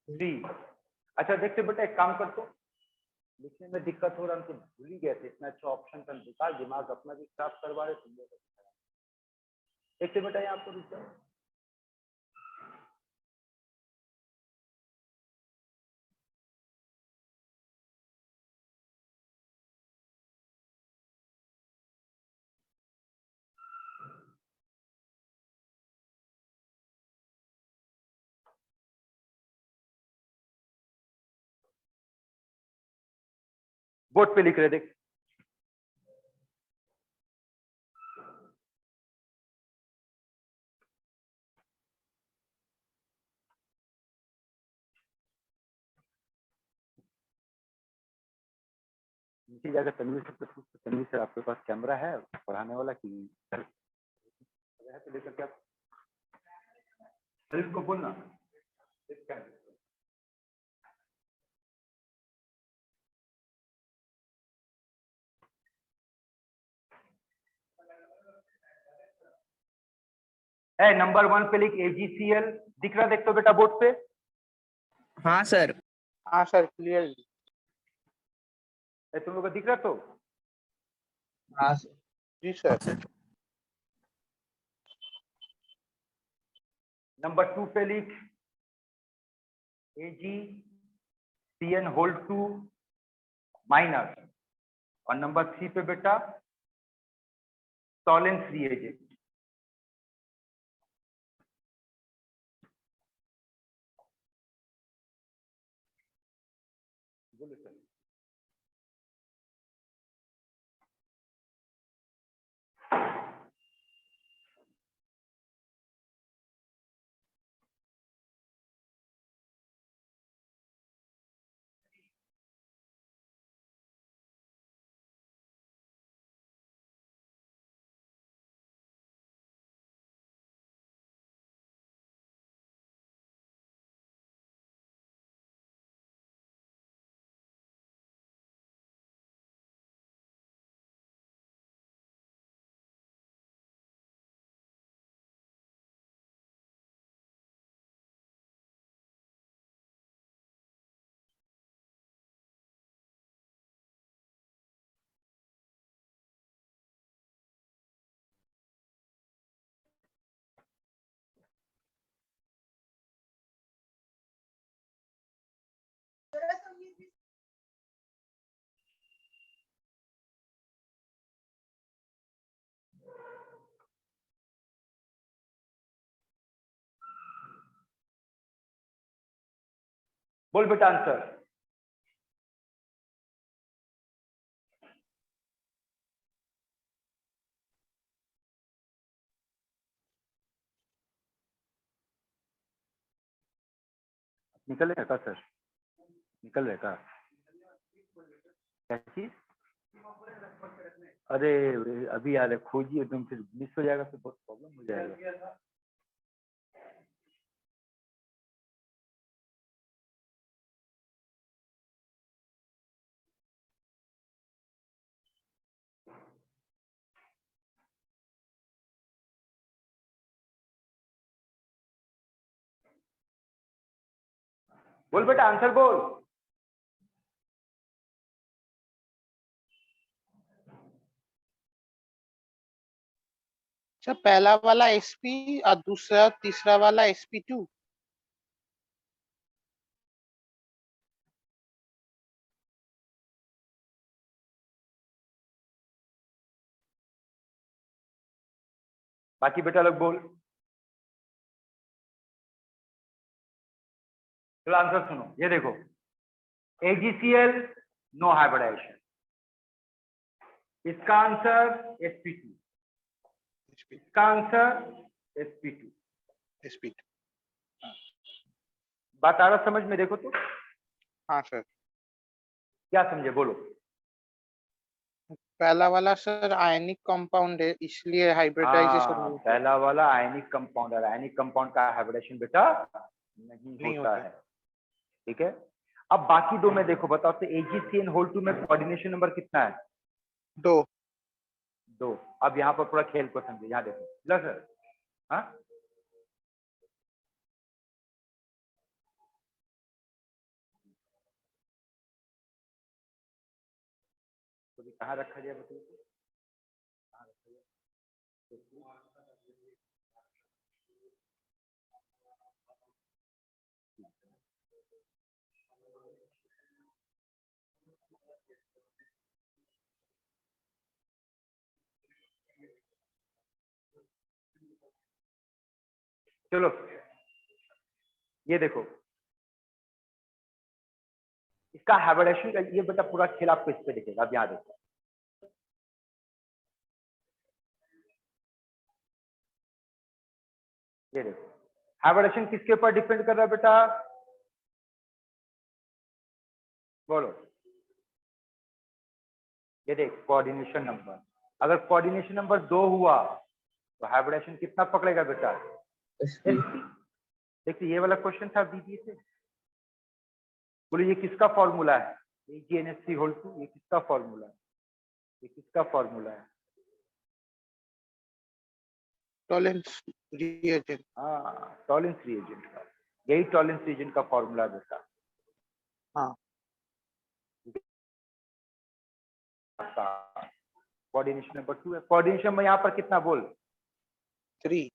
3। अच्छा देखते बेटा, एक काम कर, तो लिखने में दिक्कत हो रहा है, हम तो भूल ही गए थे, इतना अच्छा ऑप्शन का निकाल, दिमाग अपना भी खराब करवा रहे तुम लोग। देखते बेटा यहाँ पर रुक जाओ। बोर्ड पे लिख रहे देख। नीचे जाकर तनवीर सर से पूछ, तनवीर सर आपके पास कैमरा है पढ़ाने वाला कि है, तो लेकर क्या को बोलना। है नंबर 1 पे लिख AGCL, दिख रहा देख तो बेटा बोर्ड पे। हाँ सर। हाँ सर, क्लियर। तुम लोग को दिख रहा तो? हाँ सर। जी सर। नंबर 2 पे लिख AGCN होल्ड 2 माइनस, और नंबर 3 पे बेटा टॉलेंस रिएजेंट। बोलो सर। बोल बेटा आंसर। निकल रहे का सर? निकल रहे का? क्या चीज? अरे अभी आ रहे, खोजिए तुम, फिर मिस हो जाएगा, फिर बहुत प्रॉब्लम हो जाएगा। बोल बेटा आंसर बोल। अच्छा, पहला वाला SP और दूसरा तीसरा वाला SP2। बाकी बेटा लोग बोल। चलो आंसर सुनो, ये देखो AGCL नो हाइब्रिडाइजेशन, इसका आंसर SP2। इसका आंसर sp2। sp2। बात आ रहा समझ में? देखो तो हाँ सर। क्या समझे, बोलो। पहला वाला सर आयनिक कंपाउंड है, इसलिए हाइब्रिडाइजेशन पहला वाला आयनिक कंपाउंड है, आयनिक कंपाउंड का हाइब्रिडेशन बेटा नहीं होता है, ठीक है। अब बाकी दो में देखो, बताओ तो AgCN2 में कोऑर्डिनेशन नंबर कितना है? 2। अब यहाँ पर पूरा खेल को समझे, यहाँ देखो लो सर। हाँ तो कहाँ रखा जाए बताइए, कहाँ रखा जाए? चलो ये देखो, इसका हाइब्रिडेशन का ये बेटा पूरा खेल आपको इस पे दिखेगा। अब यहाँ देखो, ये देखो हाइब्रिडेशन किसके ऊपर डिपेंड कर रहा है बेटा, बोलो। ये देख कोऑर्डिनेशन नंबर, अगर कोऑर्डिनेशन नंबर 2 हुआ तो हाइब्रिडेशन कितना पकड़ेगा बेटा? sp। देखिए ये वाला क्वेश्चन था दीजिए से, बोले ये किसका फॉर्मूला है? AgNH3 ये किसका फॉर्मूला है? ये किसका फॉर्मूला है? Tollens reagent. हाँ टॉलेंस रिएजेंट का, यही टॉलेंस रिएजेंट का फॉर्मूला है बेटा। हाँ कोऑर्डिनेशन नंबर 2 है। कोऑर्डिनेशन में यहाँ पर कितना बोल? 3।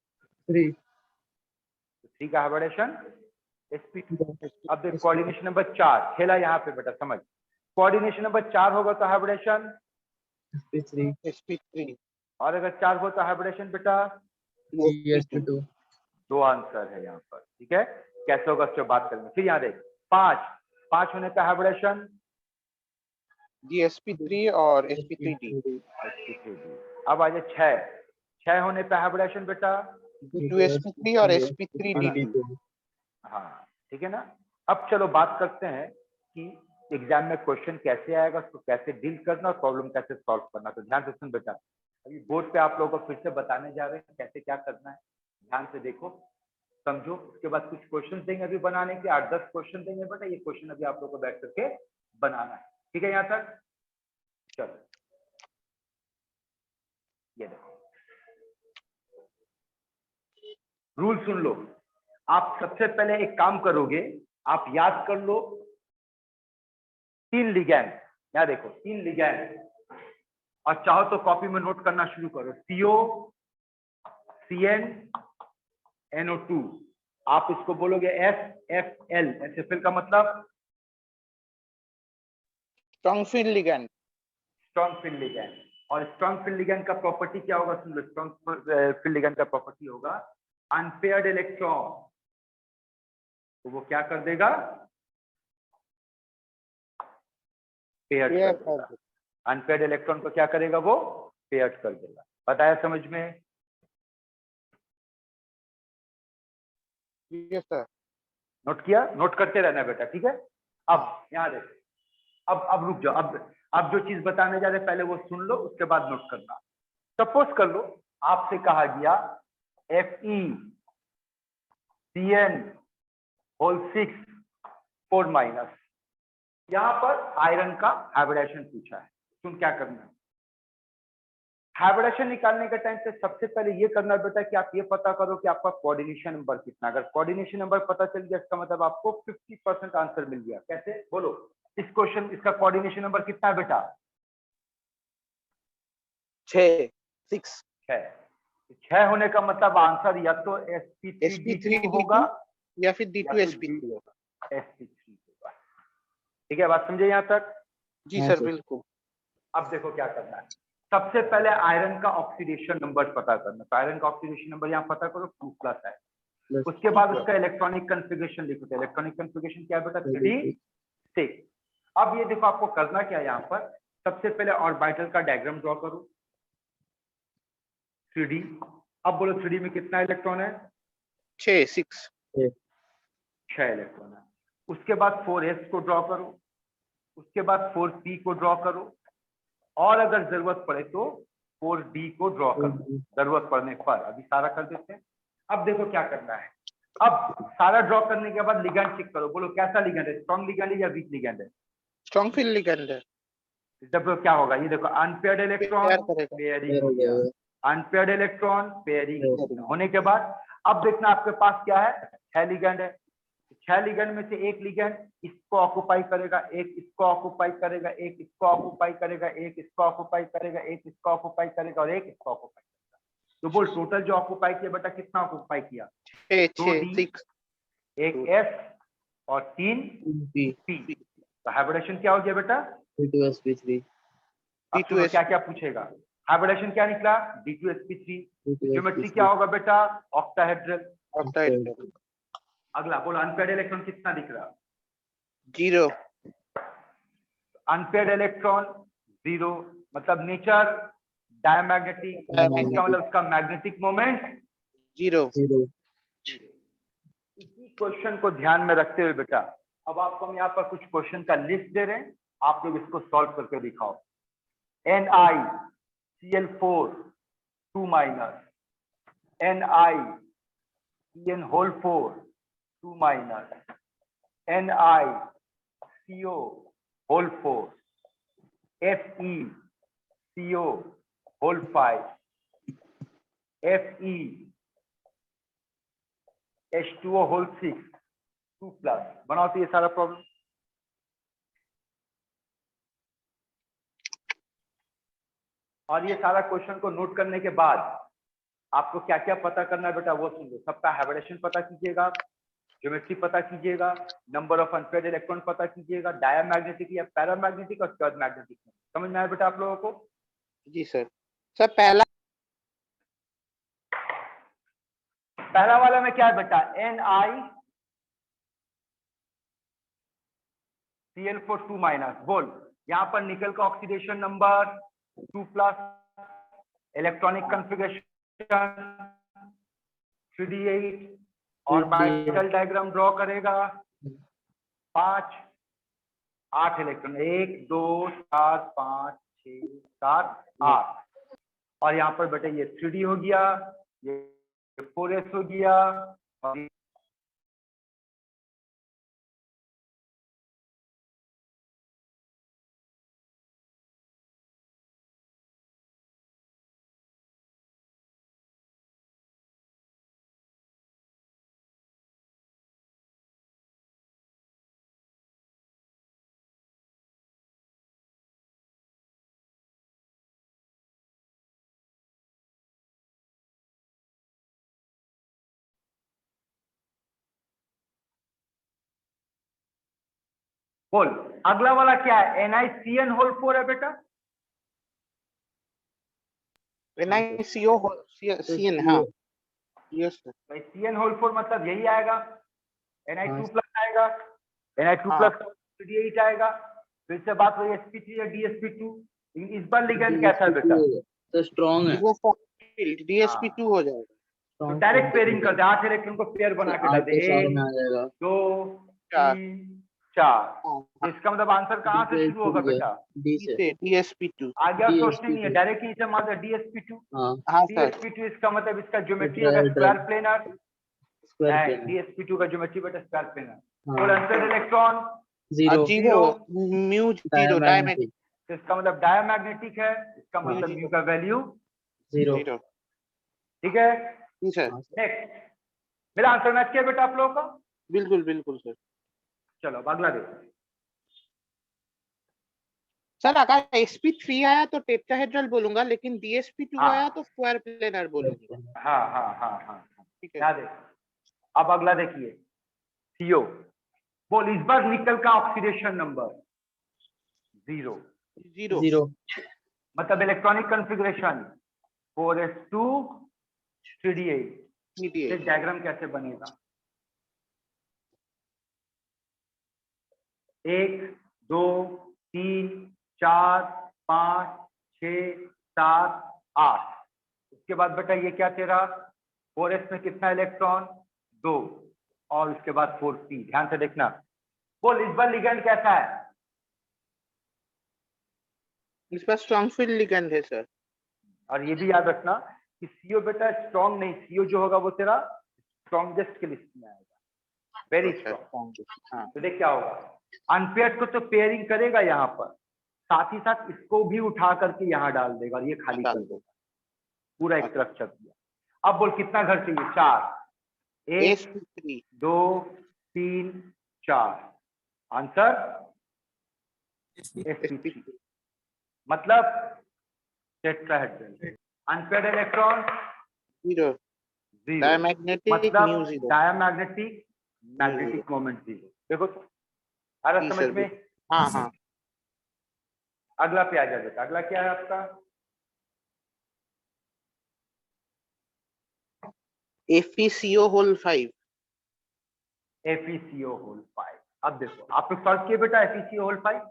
3। 3 का हाइब्रिडेशन sp2। अब देख कोऑर्डिनेशन नंबर 4 खेला यहाँ पे बेटा, समझ। कोऑर्डिनेशन नंबर 4 होगा तो हाइब्रिडेशन sp3। sp3। और अगर 4 हो तो हाइब्रिडेशन बेटा sp2। 2 आंसर है यहाँ पर, ठीक है। कैसे होगा उससे बात करेंगे। फिर यहाँ देख 5 होने का हाइब्रिडेशन sp3 और sp3d। अब आ जाए 6 होने पे हाइब्रिडेशन बेटा d2sp3 और sp3d। हाँ ठीक है ना। अब चलो बात करते हैं कि एग्जाम में क्वेश्चन कैसे आएगा, उसको कैसे डील करना और प्रॉब्लम कैसे सॉल्व करना। तो ध्यान से सुन बेटा, अभी बोर्ड पे आप लोगों को फिर से बताने जा रहे हैं कैसे क्या करना है। ध्यान से देखो समझो, उसके बाद कुछ क्वेश्चन देंगे अभी बनाने के, 8-10 क्वेश्चन देंगे बेटा। ये क्वेश्चन अभी आप लोगों को बैठ करके बनाना है, ठीक है। यहाँ तक चलो, ये देखो रूल सुन लो। आप सबसे पहले एक काम करोगे, आप याद कर लो 3 लिगैंड। यहाँ देखो 3 लिगैंड, और चाहो तो कॉपी में नोट करना शुरू करो। CO CN NO2, आप इसको बोलोगे SFL। SFL का मतलब strong field ligand. Strong field ligand. और स्ट्रॉन्ग फील्ड लिगैंड का प्रॉपर्टी क्या होगा? सुन लो, स्ट्रॉन्ग फील्ड लिगैंड का प्रॉपर्टी होगा अनपेयर्ड इलेक्ट्रॉन, तो वो क्या कर देगा? पेयर्ड कर देगा। अनपेयर्ड इलेक्ट्रॉन को क्या करेगा? वो पेयर्ड कर देगा। बताया समझ में? Yes sir. नोट किया? नोट करते रहना बेटा, ठीक है। अब यहाँ देख, अब रुक जाओ। अब जो चीज बताने जा रहे पहले वो सुन लो, उसके बाद नोट करना। सपोज कर लो आपसे कहा गया FeCN6 4-, यहां पर आयरन का हाइब्रिडेशन पूछा है। तुम क्या करना है? हाइब्रिडेशन निकालने के टाइम पे सबसे पहले ये करना बेटा कि आप ये पता करो कि आपका कोऑर्डिनेशन नंबर कितना। अगर कोऑर्डिनेशन नंबर पता चल गया, इसका मतलब आपको 50% आंसर मिल गया। कैसे बोलो? इस क्वेश्चन इसका कोऑर्डिनेशन नंबर कितना है बेटा? 6 होने का मतलब आंसर या तो sp3d2 होगा या फिर d2sp3 होगा, sp3 होगा। ठीक है, बात समझे यहाँ तक? जी सर बिल्कुल। अब देखो क्या करना है। सबसे पहले आयरन का ऑक्सीडेशन नंबर पता करना। तो आयरन का ऑक्सीडेशन नंबर यहाँ पता करो, 2+ है। उसके बाद उसका इलेक्ट्रॉनिक कन्फिगरेशन लिखो। तो इलेक्ट्रॉनिक कन्फिगरेशन क्या है बेटा? 3d6। अब ये देखो आपको करना क्या है यहाँ पर, सबसे पहले ऑर्बिटल का डायग्राम ड्रॉ करो 3D। अब बोलो 3D में कितना इलेक्ट्रॉन है? 6 6 इलेक्ट्रॉन है। उसके बाद 4s को ड्रॉ करो, उसके बाद 4p को ड्रॉ करो, और अगर जरूरत पड़े तो 4d को ड्रॉ करो जरूरत पड़ने पर। अभी सारा कर देते हैं। अब देखो क्या करना है। अब सारा ड्रॉ करने के बाद लिगेंड चेक करो, बोलो कैसा लिगेंड है, स्ट्रॉन्ग लिगेंड है या वीक लिगेंड है? स्ट्रॉन्ग फील्ड लिगेंड है, जब क्या होगा, ये देखो अनपेयर्ड इलेक्ट्रॉन पेयर करेगा। पेयरिंग हो गया, अनपेयर्ड इलेक्ट्रॉन पेयरिंग होने के बाद अब देखना आपके पास क्या है, 6 लिगेंड है। 6 लिगेंड में से एक लिगेंड इसको ऑक्युपाई करेगा, एक इसको ऑक्युपाई करेगा, एक इसको ऑक्युपाई करेगा, एक इसको ऑक्युपाई करेगा, एक इसको ऑक्युपाई करेगा और एक इसको ऑक्युपाई करेगा। तो बोल टोटल जो ऑक्युपाई किया बेटा कितना ऑक्युपाई किया? 6 एक एस और 3 पी। तो हाइब्रिडेशन क्या हो गया बेटा? D2sp3 अब सुनो क्या क्या पूछेगा। हाइब्रिडेशन क्या निकला? D2sp3। ज्योमेट्री क्या होगा बेटा? ऑक्टाहेड्रल। ऑक्टाहेड्रल। अगला बोलो अनपेयर्ड इलेक्ट्रॉन कितना दिख रहा? 0। अनपेयर्ड इलेक्ट्रॉन 0 मतलब नेचर डायमैग्नेटिक, इसका मतलब उसका मैग्नेटिक मोमेंट 0। इसी क्वेश्चन को ध्यान में रखते हुए बेटा अब आपको हम यहाँ पर कुछ क्वेश्चन का लिस्ट दे रहे हैं, आप लोग इसको सॉल्व करके दिखाओ। NiCl4 2 minus, NiCN4 2 minus, NiCO4, FeCO5, FeH2O6 2 plus. बनाओ तो ये सारा प्रॉब्लम। और ये सारा क्वेश्चन को नोट करने के बाद आपको क्या क्या पता करना है बेटा वो सुन लो। सबका हाइब्रिडेशन पता कीजिएगा, ज्योमेट्री पता कीजिएगा, नंबर ऑफ अनपेयर्ड इलेक्ट्रॉन पता कीजिएगा, डायमैग्नेटिक या पैरामैग्नेटिक और स्क्वायर मैग्नेटिक। समझ में आया बेटा आप लोगों को? जी सर। सर पहला वाला में क्या है बेटा? NiCl4 2 minus. बोल यहाँ पर निकल का oxidation number 2 plus, electronic configuration 3d8 orbital diagram draw करेगा 5 8 इलेक्ट्रॉन 1 2 4 5 6 7 8 और यहाँ पर बेटा ये 3d हो गया, ये 4s हो गया और बोल अगला वाला क्या है? NiCN4 है बेटा। NiCN हाँ यस सर। भाई CN4 मतलब यही आएगा, Ni2 प्लस आएगा, Ni2 हाँ। प्लस 3d8 आएगा, फिर से बात हुई sp3 या dsp2। लेकिन इस बार लिगेंड कैसा है बेटा? तो स्ट्रॉन्ग है, DSP2 हो जाएगा। तो डायरेक्ट पेयरिंग कर दे, 8 इलेक्ट्रॉन को पेयर बना के डाल दे, 1 में आ जाएगा 2 चार। 3 4। तो इसका मतलब आंसर कहाँ से शुरू होगा बेटा? डी से DSP2। आगे और DSP2। सोचने नहीं है, डायरेक्ट ही इसे मान दे DSP2। हाँ हाँ सर। DSP2 इसका मतलब इसका ज्योमेट्री होगा square planar, square plane DSP2 का ज्योमेट्री बेटा स्क्वायर प्लेनर। हाँ। और अनपेयर्ड इलेक्ट्रॉन 0 0 म्यू 0 डायमैग्नेटिक तो इसका मतलब डायमैग्नेटिक है, इसका मतलब म्यू का वैल्यू 0 0। ठीक है। जी सर। नेक्स्ट मेरा आंसर मैच किया बेटा आप लोगों का? बिल्कुल बिल्कुल सर। चलो अब अगला देखो। सर अगर sp3 आया तो टेट्राहेड्रल बोलूंगा, लेकिन DSP2 हाँ। आया तो स्क्वायर प्लेनर बोलूंगा। हाँ हाँ हाँ हाँ ठीक है। क्या देखो अब अगला देखिए CO। बोल इस बार निकल का ऑक्सीडेशन नंबर 0 0 मतलब इलेक्ट्रॉनिक कॉन्फ़िगरेशन 4s2 3d8। ये डायग्राम कैसे बनेगा? 1 2 3 4 5 6 7 8 उसके बाद बेटा ये क्या तेरा 4s में कितना इलेक्ट्रॉन 2 और उसके बाद 4p। ध्यान से देखना। बोल इस बार लिगेंड कैसा है? इस पर स्ट्रॉन्ग फील्ड लिगेंड है सर। और ये भी याद रखना कि सीओ बेटा स्ट्रॉन्ग नहीं, सीओ जो होगा वो तेरा स्ट्रॉन्गेस्ट के लिस्ट में आएगा, वेरी स्ट्रॉन्ग। हाँ तो देख क्या होगा, अनपेयर्ड को तो पेयरिंग करेगा यहाँ पर, साथ ही साथ इसको भी उठा करके यहाँ डाल देगा और ये खाली कर देगा, पूरा एक स्ट्रक्चर दिया। अब बोल कितना घर चाहिए? 4। 1 sp3 2 3 4। आंसर sp3 मतलब टेट्राहेड्रल। अनपेयर्ड इलेक्ट्रॉन 0 0 डायमैग्नेटिक मतलब म्यू 0 डायमैग्नेटिक मैग्नेटिक मोमेंट 0। देखो तो आ रहा जी समझ सर। में? हाँ हाँ अगला पे आ जाए बेटा। अगला क्या है आपका? FeCO whole 5। FeCO whole 5। अब देखो आप लोग सॉल्व किए बेटा FeCO होल 5?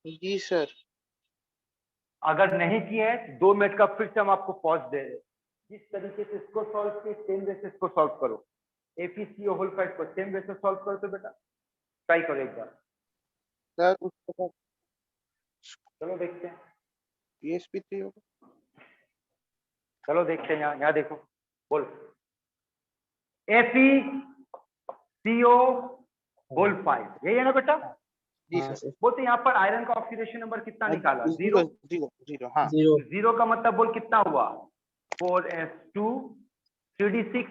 जी सर। अगर नहीं किए हैं तो 2 मिनट का फिर से हम आपको पॉज दे रहे हैं। जिस तरीके से इसको सॉल्व किए सेम वे से इसको सॉल्व करो। FeCO होल 5 को सेम वे से सॉल्व करो तो बेटा ट्राई करो एक बार। सर उसके बाद चलो देखते हैं, ये sp3 होगा। चलो देखते हैं। यहाँ देखो, बोल FeCO होल 5 यही है ना बेटा? जी हाँ सर। सर बोलते यहाँ पर आयरन का ऑक्सीडेशन नंबर कितना निकाला? 0। 0 हाँ 0 0 का मतलब बोल कितना हुआ? 4s2 3d6।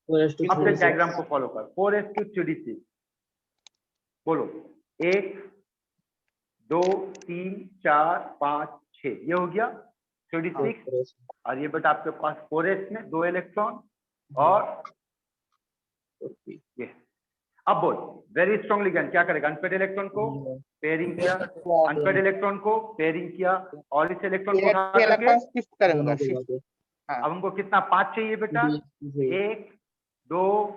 4s2 अब से 3d6 डायग्राम को फॉलो कर। 4s2 3d6 बोलो। 1 2 3 4 5 6 ये हो गया 3d6। और ये बेटा आपके पास 4s में 2 इलेक्ट्रॉन और ये। अब बोल वेरी स्ट्रॉन्ग लिगेंड क्या करेगा? अनपेड इलेक्ट्रॉन को पेयरिंग किया, अनपेड इलेक्ट्रॉन को पेयरिंग किया और इस इलेक्ट्रॉन को उठा करके शिफ्ट करूंगा शिफ्ट। अब हमको कितना 5 चाहिए बेटा? 1 2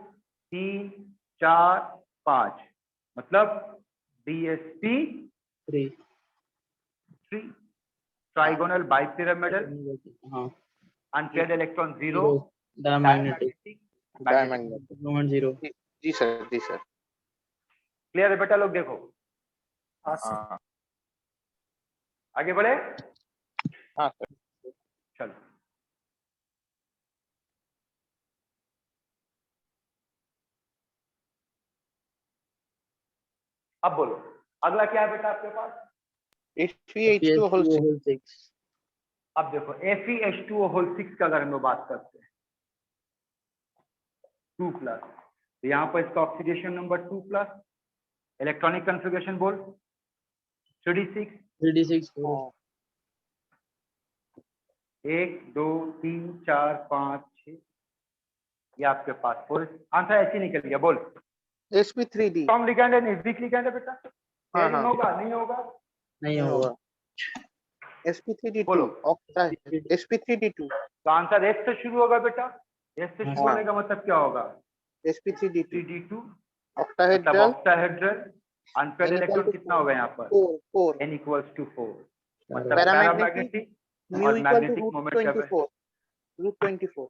3 4 5 मतलब DsP3 3 ट्राइगोनल बाइपिरामिडल। हाँ unpaired electron 0 diamagnetic diamagnetic moment 0। जी सर जी सर। क्लियर है बेटा? लोग देखो हाँ आगे बढ़े। हाँ सर। चलो अब बोलो अगला क्या है बेटा आपके पास? FeH2 whole 6। होल 6 अब देखो FeH2O होल 6 का अगर हम लोग बात करते हैं 2+, तो यहाँ पर इसका ऑक्सीडेशन नंबर 2+, इलेक्ट्रॉनिक कॉन्फ़िगरेशन बोल 3d6। 3d6 1 2 3 4 5 6 ये आपके पास 4। आंसर ऐसे निकल गया। बोल sp3d। स्ट्रॉन्ग लिगेंड है वीक लिगेंड है बेटा? हाँ, पेयरिंग होगा नहीं होगा? नहीं होगा। sp3d2 बोलो। sp3d2 तो आंसर एस से शुरू होगा बेटा। एस से शुरू हाँ। होने का मतलब क्या होगा? sp3d2 3d2 मतलब ऑक्टाहेड्रल ऑक्टाहेड्रल। अनपेड इलेक्ट्रॉन कितना होगा यहाँ पर? 4 n = 4 मतलब पैरामैग्नेटिक पैरामैग्नेटिक म्यू और equal to magnetic root moment क्या है? 24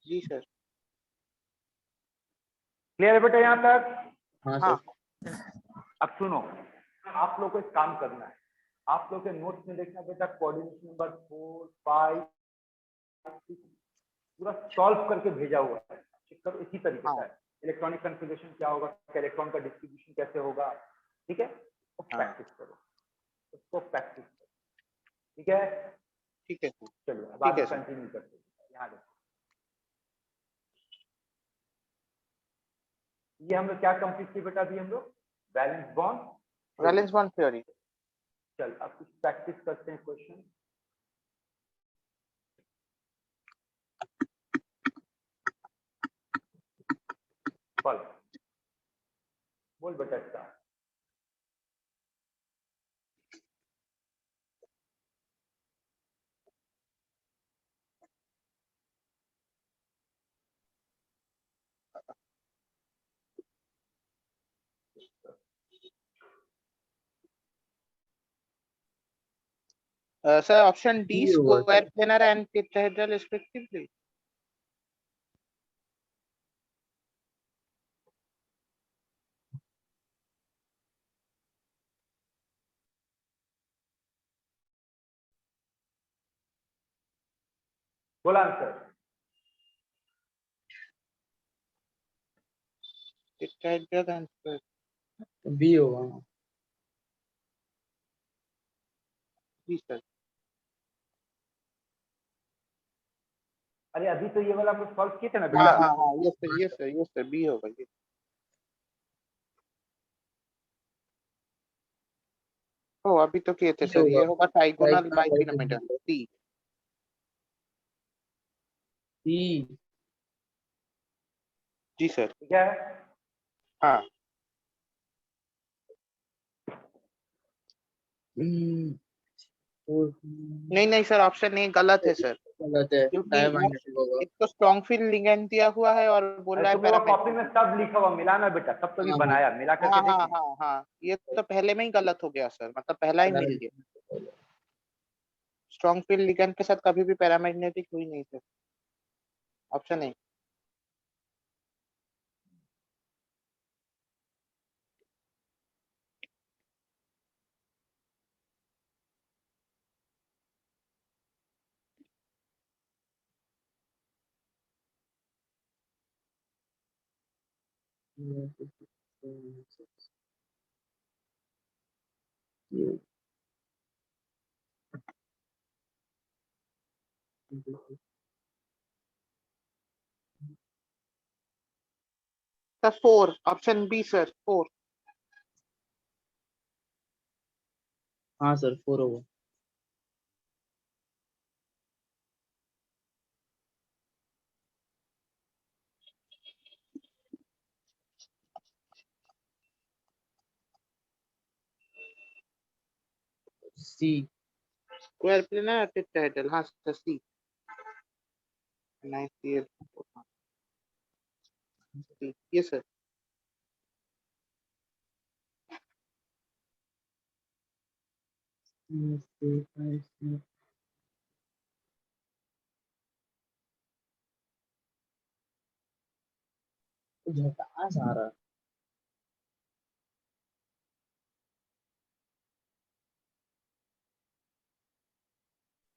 जी सर। क्लियर है बेटा यहाँ तक? हाँ हाँ सर अब सुनो, आप लोग को एक काम करना है। आप लोग के नोट्स में देखना बेटा कोऑर्डिनेशन नंबर 4 5 6 पूरा सॉल्व करके भेजा हुआ है। चेक करो इसी तरीके हाँ। से है। इलेक्ट्रॉनिक कॉन्फ़िगरेशन क्या होगा, इलेक्ट्रॉन का डिस्ट्रीब्यूशन कैसे होगा, ठीक है? तो हाँ। प्रैक्टिस करो, उसको प्रैक्टिस करो, ठीक है? ठीक है चलो अब ठीक आगे है सर। कंटिन्यू करते हैं। यहाँ देखो ये हम लोग क्या कंप्लीट किए बेटा? अभी हम लोग valence bond. Valence bond theory. चल अब कुछ प्रैक्टिस करते हैं क्वेश्चन। बोल बेटा इसका सर ऑप्शन डी B होगा square planar and tetrahedral respectively. बोला आंसर। टेट्राहेड्रल एंड बी होगा। जी सर। अरे अभी तो ये वाला कुछ सॉल्व किए थे ना हाँ बेटा। हाँ हाँ, yes sir yes sir yes sir, B होगा ये। ओ अभी तो किए थे B सर, होगा। ये होगा trigonal Diagonal bipyramidal triangle। C. C। जी सर। ठीक है। हाँ हम्म, और नहीं नहीं सर, ऑप्शन ए गलत है सर, गलत है, क्योंकि वो डायमैग्नेटिक होगा। एक तो स्ट्रॉन्ग फील्ड लिगेंड दिया हुआ है और बोल अरे रहा है तुमने वो कॉपी में पैरामैग्नेटिक। सब लिखा हुआ मिला ना बेटा, सब तो भी हाँ बनाया, मिला करके हाँ हाँ देखिए। हाँ हाँ, ये तो पहले में ही गलत हो गया सर, मतलब पहला ही मिल गया। हाँ। स्ट्रॉन्ग फील्ड लिगेंड के साथ कभी भी पैरामैग्नेटिक हुई नहीं sir. Option A. Sir four, option B sir, four. हाँ सर, 4 होगा। सी। स्क्वायर प्लेनर टेट्राहेड्रल, हाँ सर सी। नाइस, ये सर। झकास आ रहा है।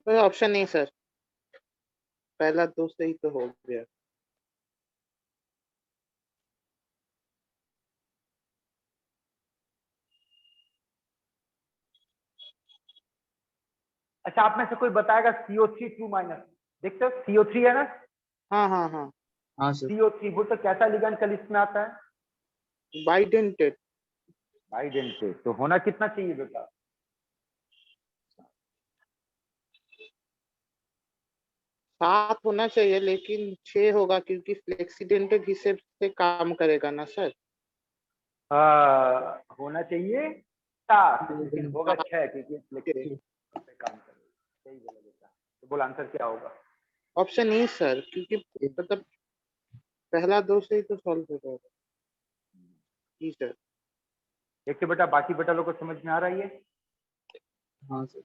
तो ऑप्शन ए सर, पहला दो सही तो हो गया। अच्छा आप में से कोई बताएगा CO3 2 माइनस, देखते हो CO3 है ना, हाँ हाँ हाँ, हाँ सर। CO3 वो तो कैसा लिगेंड का लिस्ट में आता है? बाइडेंटेड। बाइडेंटेड, तो होना कितना चाहिए बेटा? 7 होना चाहिए, लेकिन 6 होगा क्योंकि फ्लेक्सीडेंटेड हिसाब से काम करेगा ना सर। होना चाहिए 7 लेकिन होगा 6 क्योंकि ओके। फ्लेक्सिबिलिटी पे काम करेगा। सही बोला बेटा, तो बोल आंसर क्या होगा? ऑप्शन ए सर, क्योंकि मतलब पहला दो से ही तो सॉल्व हो जाएगा। जी सर। देखते बेटा, बाकी बेटा लोग को समझ में आ रहा है ये? हाँ सर।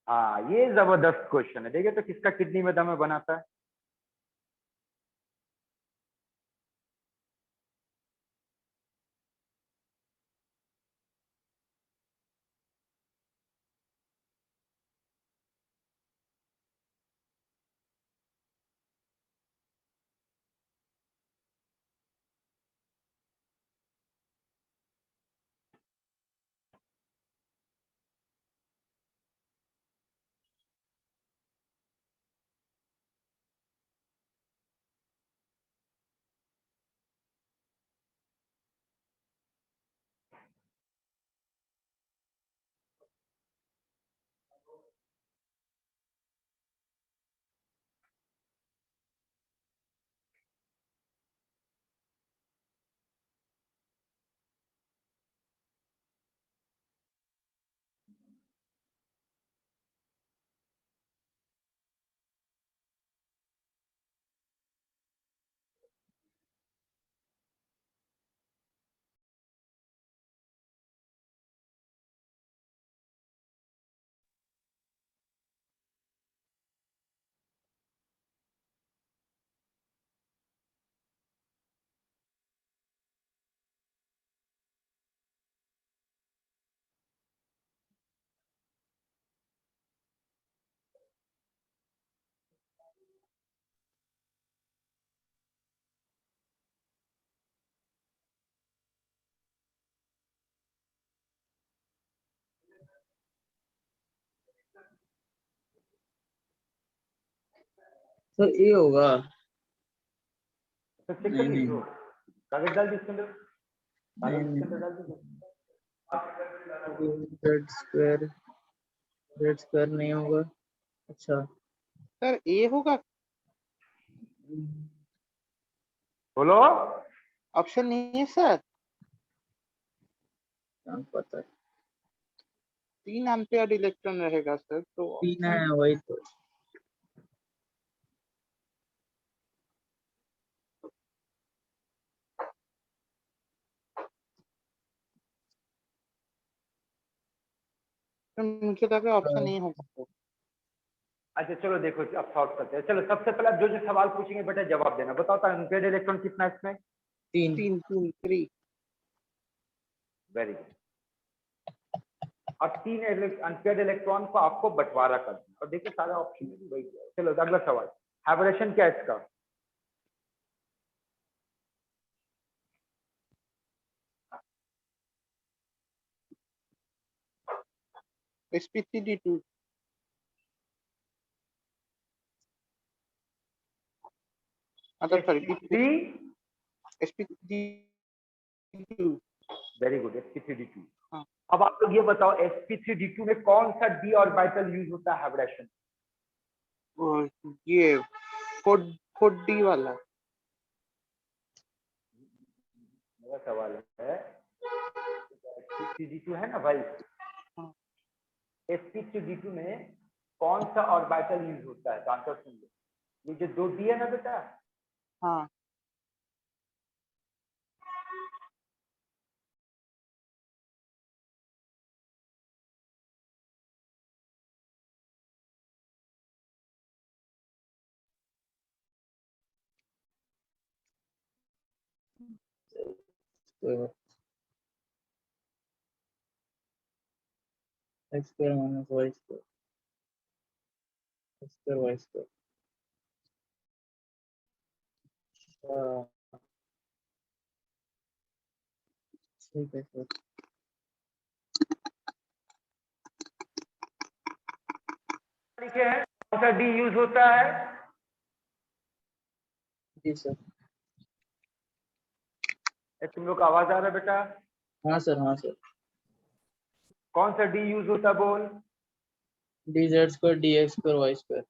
हाँ ये जबरदस्त क्वेश्चन है, देखिए तो किसका किडनी में दम है बनाता है। सर ए होगा। तो चेक नहीं, करिए नहीं। जो कागज डाल दीजिए इसके अंदर, कागज नहीं, इसके अंदर नहीं। डाल दीजिए। जेड स्क्वायर नहीं होगा। अच्छा। सर ए होगा, बोलो। ऑप्शन नहीं है सर। क्या पता है। 3 एम्पियर इलेक्ट्रॉन रहेगा सर, तो तीन है वही तो। मुझे लग रहा है ऑप्शन नहीं होगा सर। अच्छा चलो देखो अब सॉल्व करते हैं। चलो सबसे पहले आप जो जो सवाल पूछेंगे बेटा जवाब देना। बताओ तो अनपेड इलेक्ट्रॉन कितना है इसमें? तीन। 3 वेरी गुड। और 3 अनपेड इलेक्ट्रॉन को आपको बंटवारा करना है। और देखिए सारा ऑप्शन में भी वही है। चलो अगला सवाल, हाइब्रिडेशन क्या है इसका? sp3d2। अच्छा sorry, sp3d2। Very good, sp3d2। हाँ। अब आप लोग ये बताओ sp3d2 में कौन सा d ऑर्बिटल यूज होता है हाइब्रिडेशन? और ये 4d वाला। मेरा सवाल है sp3d2 है ना भाई, हाँ। sp3d2 में कौन सा ऑर्बिटल यूज होता है? तो आंसर सुन लो, ये जो 2d है ना बेटा, हाँ। X square minus Y square, X square Y square. ठीक है सर। लिखे हैं कौन सा डी यूज होता है? जी सर। तुम लोग का आवाज आ रहा है बेटा? हाँ सर, हाँ सर। कौन सा डी यूज होता है बोल? D Z square D X square Y square.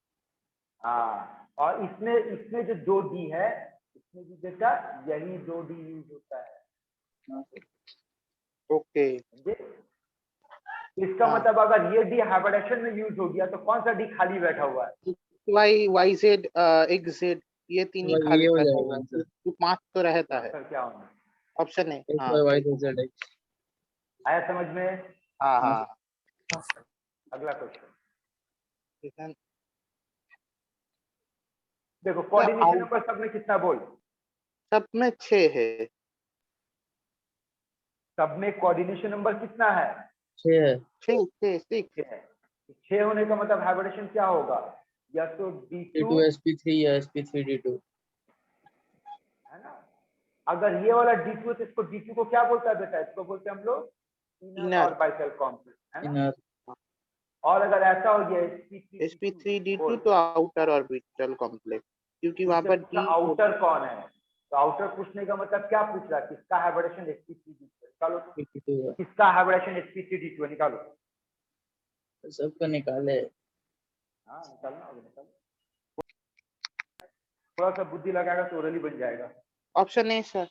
हाँ, और इसमें इसमें जो 2d है इसमें भी बेटा यही 2d यूज होता है। हाँ सर। ओके। समझे? इसका हाँ। मतलब अगर ये डी हाइब्रिडेशन में यूज हो गया तो कौन सा डी खाली बैठा हुआ है? वाई जेड एक्स जेड, ये 3 ही भाई खाली ये हो बैठा जाएगा हुआ है, आंसर। तो 5 तो रहता है। आंसर क्या होना? ऑप्शन है। एक्स हाँ वाई वाई सही। Z x. आया समझ में? हाँ हाँ हाँ। सर। अगला क्वेश्चन ठीक देखो, है। कोऑर्डिनेशन नंबर सब में कितना बोल? सब में 6 है। सब में कोऑर्डिनेशन नंबर कितना है? 6 है। 6 6 6 है। 6 होने का मतलब हाइब्रिडेशन क्या होगा? या तो D2 D2 sp3 या sp3 d2। है ना? अगर ये वाला D2 है तो इसको D2 को क्या बोलता है बेटा? इसको बोलते हैं हम लोग इनर इनर। ऑर्बिटल कॉम्प्लेक्स, है ना? इनर। और अगर ऐसा हो गया sp3d2 बोल, तो आउटर ऑर्बिटल कॉम्प्लेक्स, क्योंकि वहां उससे पर पूछा डी। आउटर कौन है। तो आउटर पूछने का मतलब क्या पूछ रहा है? किसका हाइब्रिडेशन sp3d2 है? निकालो तो। sp2 है। किसका हाइब्रिडेशन sp3d2 है? निकालो। सबका निकाले। हाँ निकालना होगा, निकालो। थोड़ा सा बुद्धि लगाएगा तो ओरली बन जाएगा। ऑप्शन नहीं सर।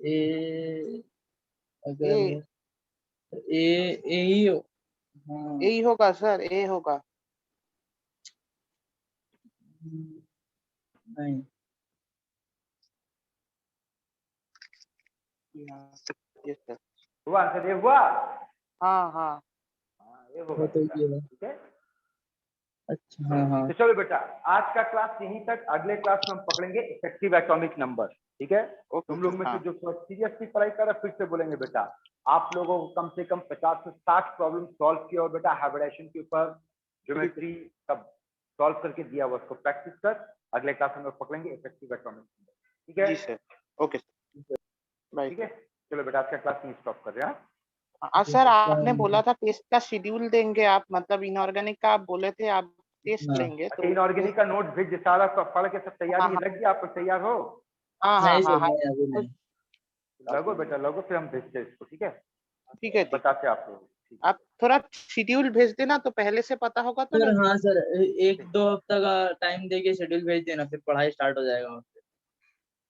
ए ए अगर ए ए ही हो। हाँ। ए ही होगा सर, ए होगा। नहीं। Yes sir. हुआ आंसर? ये हुआ? हाँ हाँ। हाँ ये होगा वो तो बेटा, ये है। ठीक है। अच्छा हाँ हाँ। तो चलो बेटा, आज का क्लास यहीं तक। अगले क्लास में हम पकड़ेंगे इफेक्टिव एटॉमिक नंबर, ठीक है। ओके तुम लोग में हाँ। से जो सीरियसली पढ़ाई कर रहा, फिर से बोलेंगे बेटा, आप लोगों को कम से कम 50 से 60 प्रॉब्लम सॉल्व किया और बेटा हाइब्रिडेशन के ऊपर ज्योमेट्री सब सॉल्व करके दिया हुआ, उसको प्रैक्टिस कर। अगले क्लास में पकड़ेंगे इफेक्टिव एटॉमिक नंबर, ठीक है? जी सर। ओके सर, बाय ठीक है, सर। चलो बेटा आज का क्लास नहीं स्टॉप कर रहे हैं। सर आपने बोला था टेस्ट का शेड्यूल देंगे आप, मतलब इनऑर्गेनिक का आप बोले थे, आप टेस्ट हाँ। लेंगे अच्छा तो इनऑर्गेनिक का नोट भेज दे, सारा पढ़ के सब तैयारी हाँ। लग गया, आप तैयार हो? हाँ हाँ नहीं हाँ सर हाँ नहीं अभी नहीं। लगो बेटा लगो, फिर हम भेजते हैं इसको, ठीक है? ठीक है ठीक है। बताते हैं आपको, ठीक है। आप थोड़ा शेड्यूल भेज देना तो पहले से पता होगा तो सर ना। हाँ सर, एक दो हफ्ता का टाइम देके शेड्यूल भेज देना, फिर पढ़ाई स्टार्ट हो जाएगा।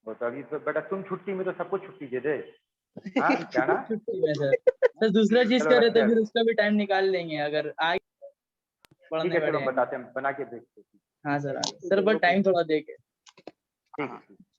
वो तो अभी तो बेटा तुम छुट्टी में तो सबको छुट्टी दे दे, हाँ क्या ना? छुट्टी में सर। सर दूसरा चीज चलो करे रखते तो हैं, फिर उसका भी टाइम निकाल लेंगे अगर आगे ठीक पढ़ने है चलो बैठे। बताते हैं, हम बना के भेजते हैं। हाँ सर, सर बस टाइम थोड़ा देके। ठीक है ठीक है।